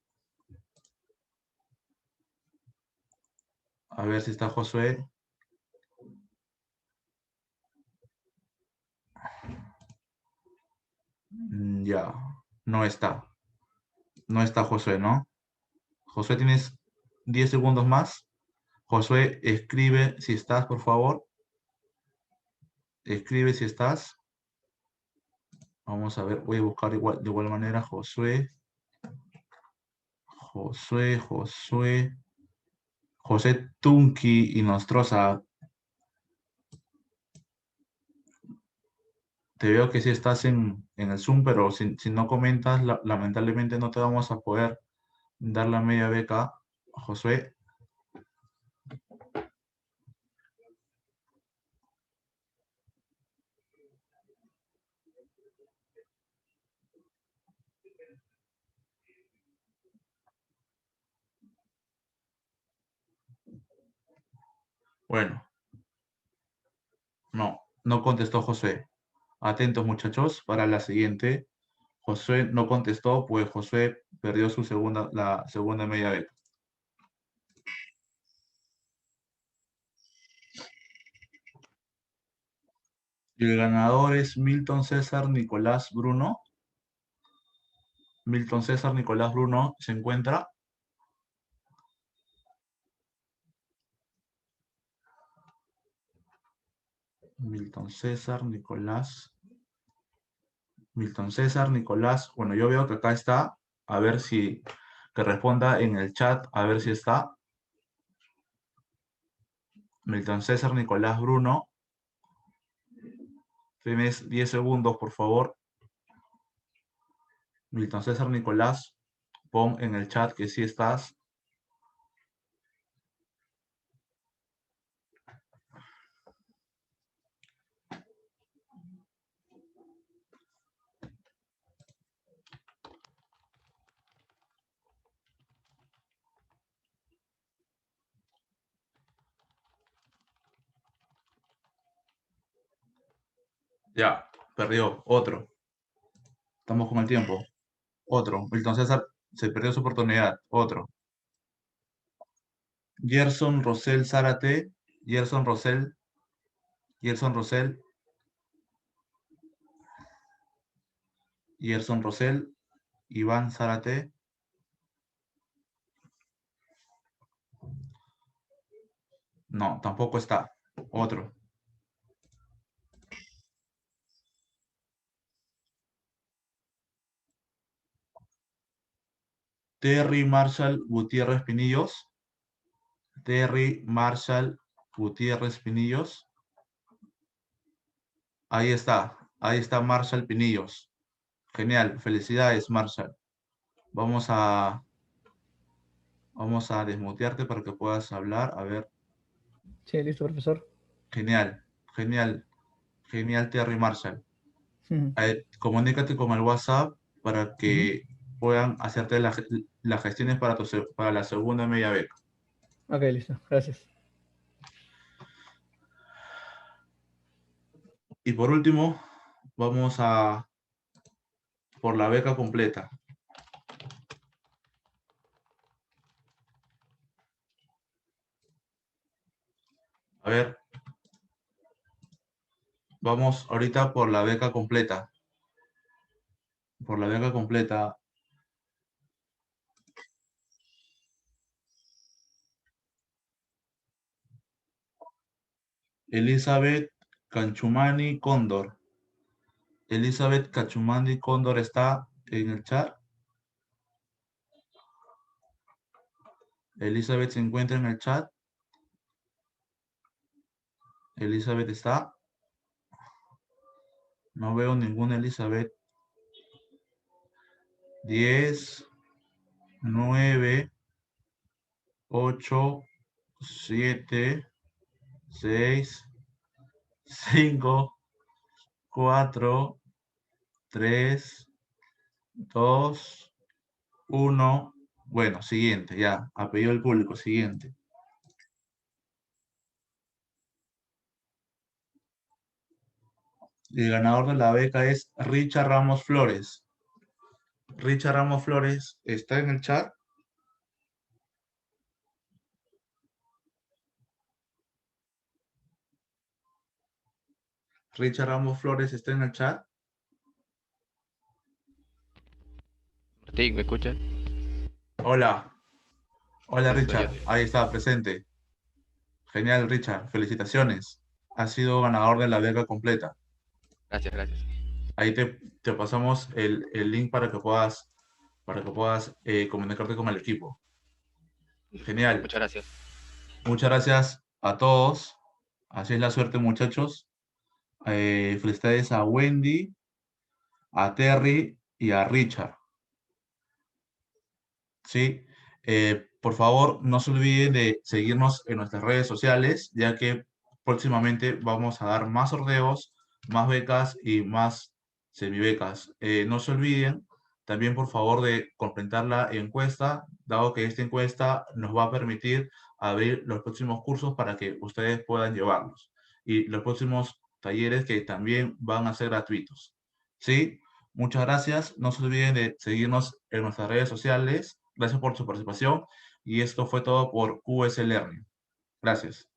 A ver si está Josué. Ya, no está. No está Josué, ¿no? Josué, tienes 10 segundos más. Josué, escribe si estás, por favor. Escribe si estás. Vamos a ver, voy a buscar igual, de igual manera Josué. José Tunki y Nostroza. Te veo que sí estás en el Zoom, pero si no comentas, lamentablemente no te vamos a poder dar la media beca. Josué, bueno, no contestó Josué. Atentos, muchachos, para la siguiente. Josué no contestó, pues Josué perdió la segunda media beca. Y el ganador es Milton César Nicolás Bruno. Milton César Nicolás Bruno se encuentra. Milton César Nicolás. Milton César Nicolás. Bueno, yo veo que acá está. A ver si que responda en el chat, a ver si está. Milton César Nicolás Bruno. Tienes 10 segundos, por favor. Milton César Nicolás, pon en el chat que sí estás. Ya, perdió. Otro. Estamos con el tiempo. Otro. Milton César se perdió su oportunidad. Otro. Gerson Rosell Zárate. Gerson Rosell. Gerson Rosell. Gerson Rosell. Iván Zárate. No, tampoco está. Otro. Terry Marshall Gutiérrez Pinillos. Terry Marshall Gutiérrez Pinillos. Ahí está Marshall Pinillos. Genial, felicidades Marshall. Vamos a, vamos a desmutearte para que puedas hablar. A ver, Sí, listo, profesor. genial, genial, genial Terry Marshall. Ujú, Comunícate con el WhatsApp para ujú. que puedan hacerte las gestiones para la segunda media beca. Ok, listo, gracias. Y por último, vamos a por la beca completa. A ver, vamos ahorita por la beca completa. Por la beca completa. Elizabeth Canchumani Cóndor. Elizabeth Cachumandi Cóndor está en el chat. Elizabeth se encuentra en el chat. Elizabeth está. No veo ninguna Elizabeth. 10, 9, 8, 7, 6, 5, 4, 3, 2, 1. Bueno, siguiente, ya. A pedido del público, siguiente. El ganador de la beca es Richard Ramos Flores. Richard Ramos Flores está en el chat. Richard Ramos Flores está en el chat. Martín, ¿me escuchas? Hola, hola Sí, soy yo. Richard, ahí está, presente. Genial, Richard, felicitaciones. Has sido ganador de la beca completa. Gracias, gracias. Ahí te pasamos el link para que puedas comunicarte con el equipo. Genial. Muchas gracias. Muchas gracias a todos. Así es la suerte, muchachos. Felicidades a Wendy, a Terry y a Richard. ¿Sí? Por favor, no se olviden de seguirnos en nuestras redes sociales, ya que próximamente vamos a dar más sorteos, más becas y más semibecas. No se olviden también, por favor, de completar la encuesta, dado que esta encuesta nos va a permitir abrir los próximos cursos para que ustedes puedan llevarlos. Y los próximos talleres que también van a ser gratuitos. ¿Sí? Muchas gracias. No se olviden de seguirnos en nuestras redes sociales. Gracias por su participación y esto fue todo por QS Learning. Gracias.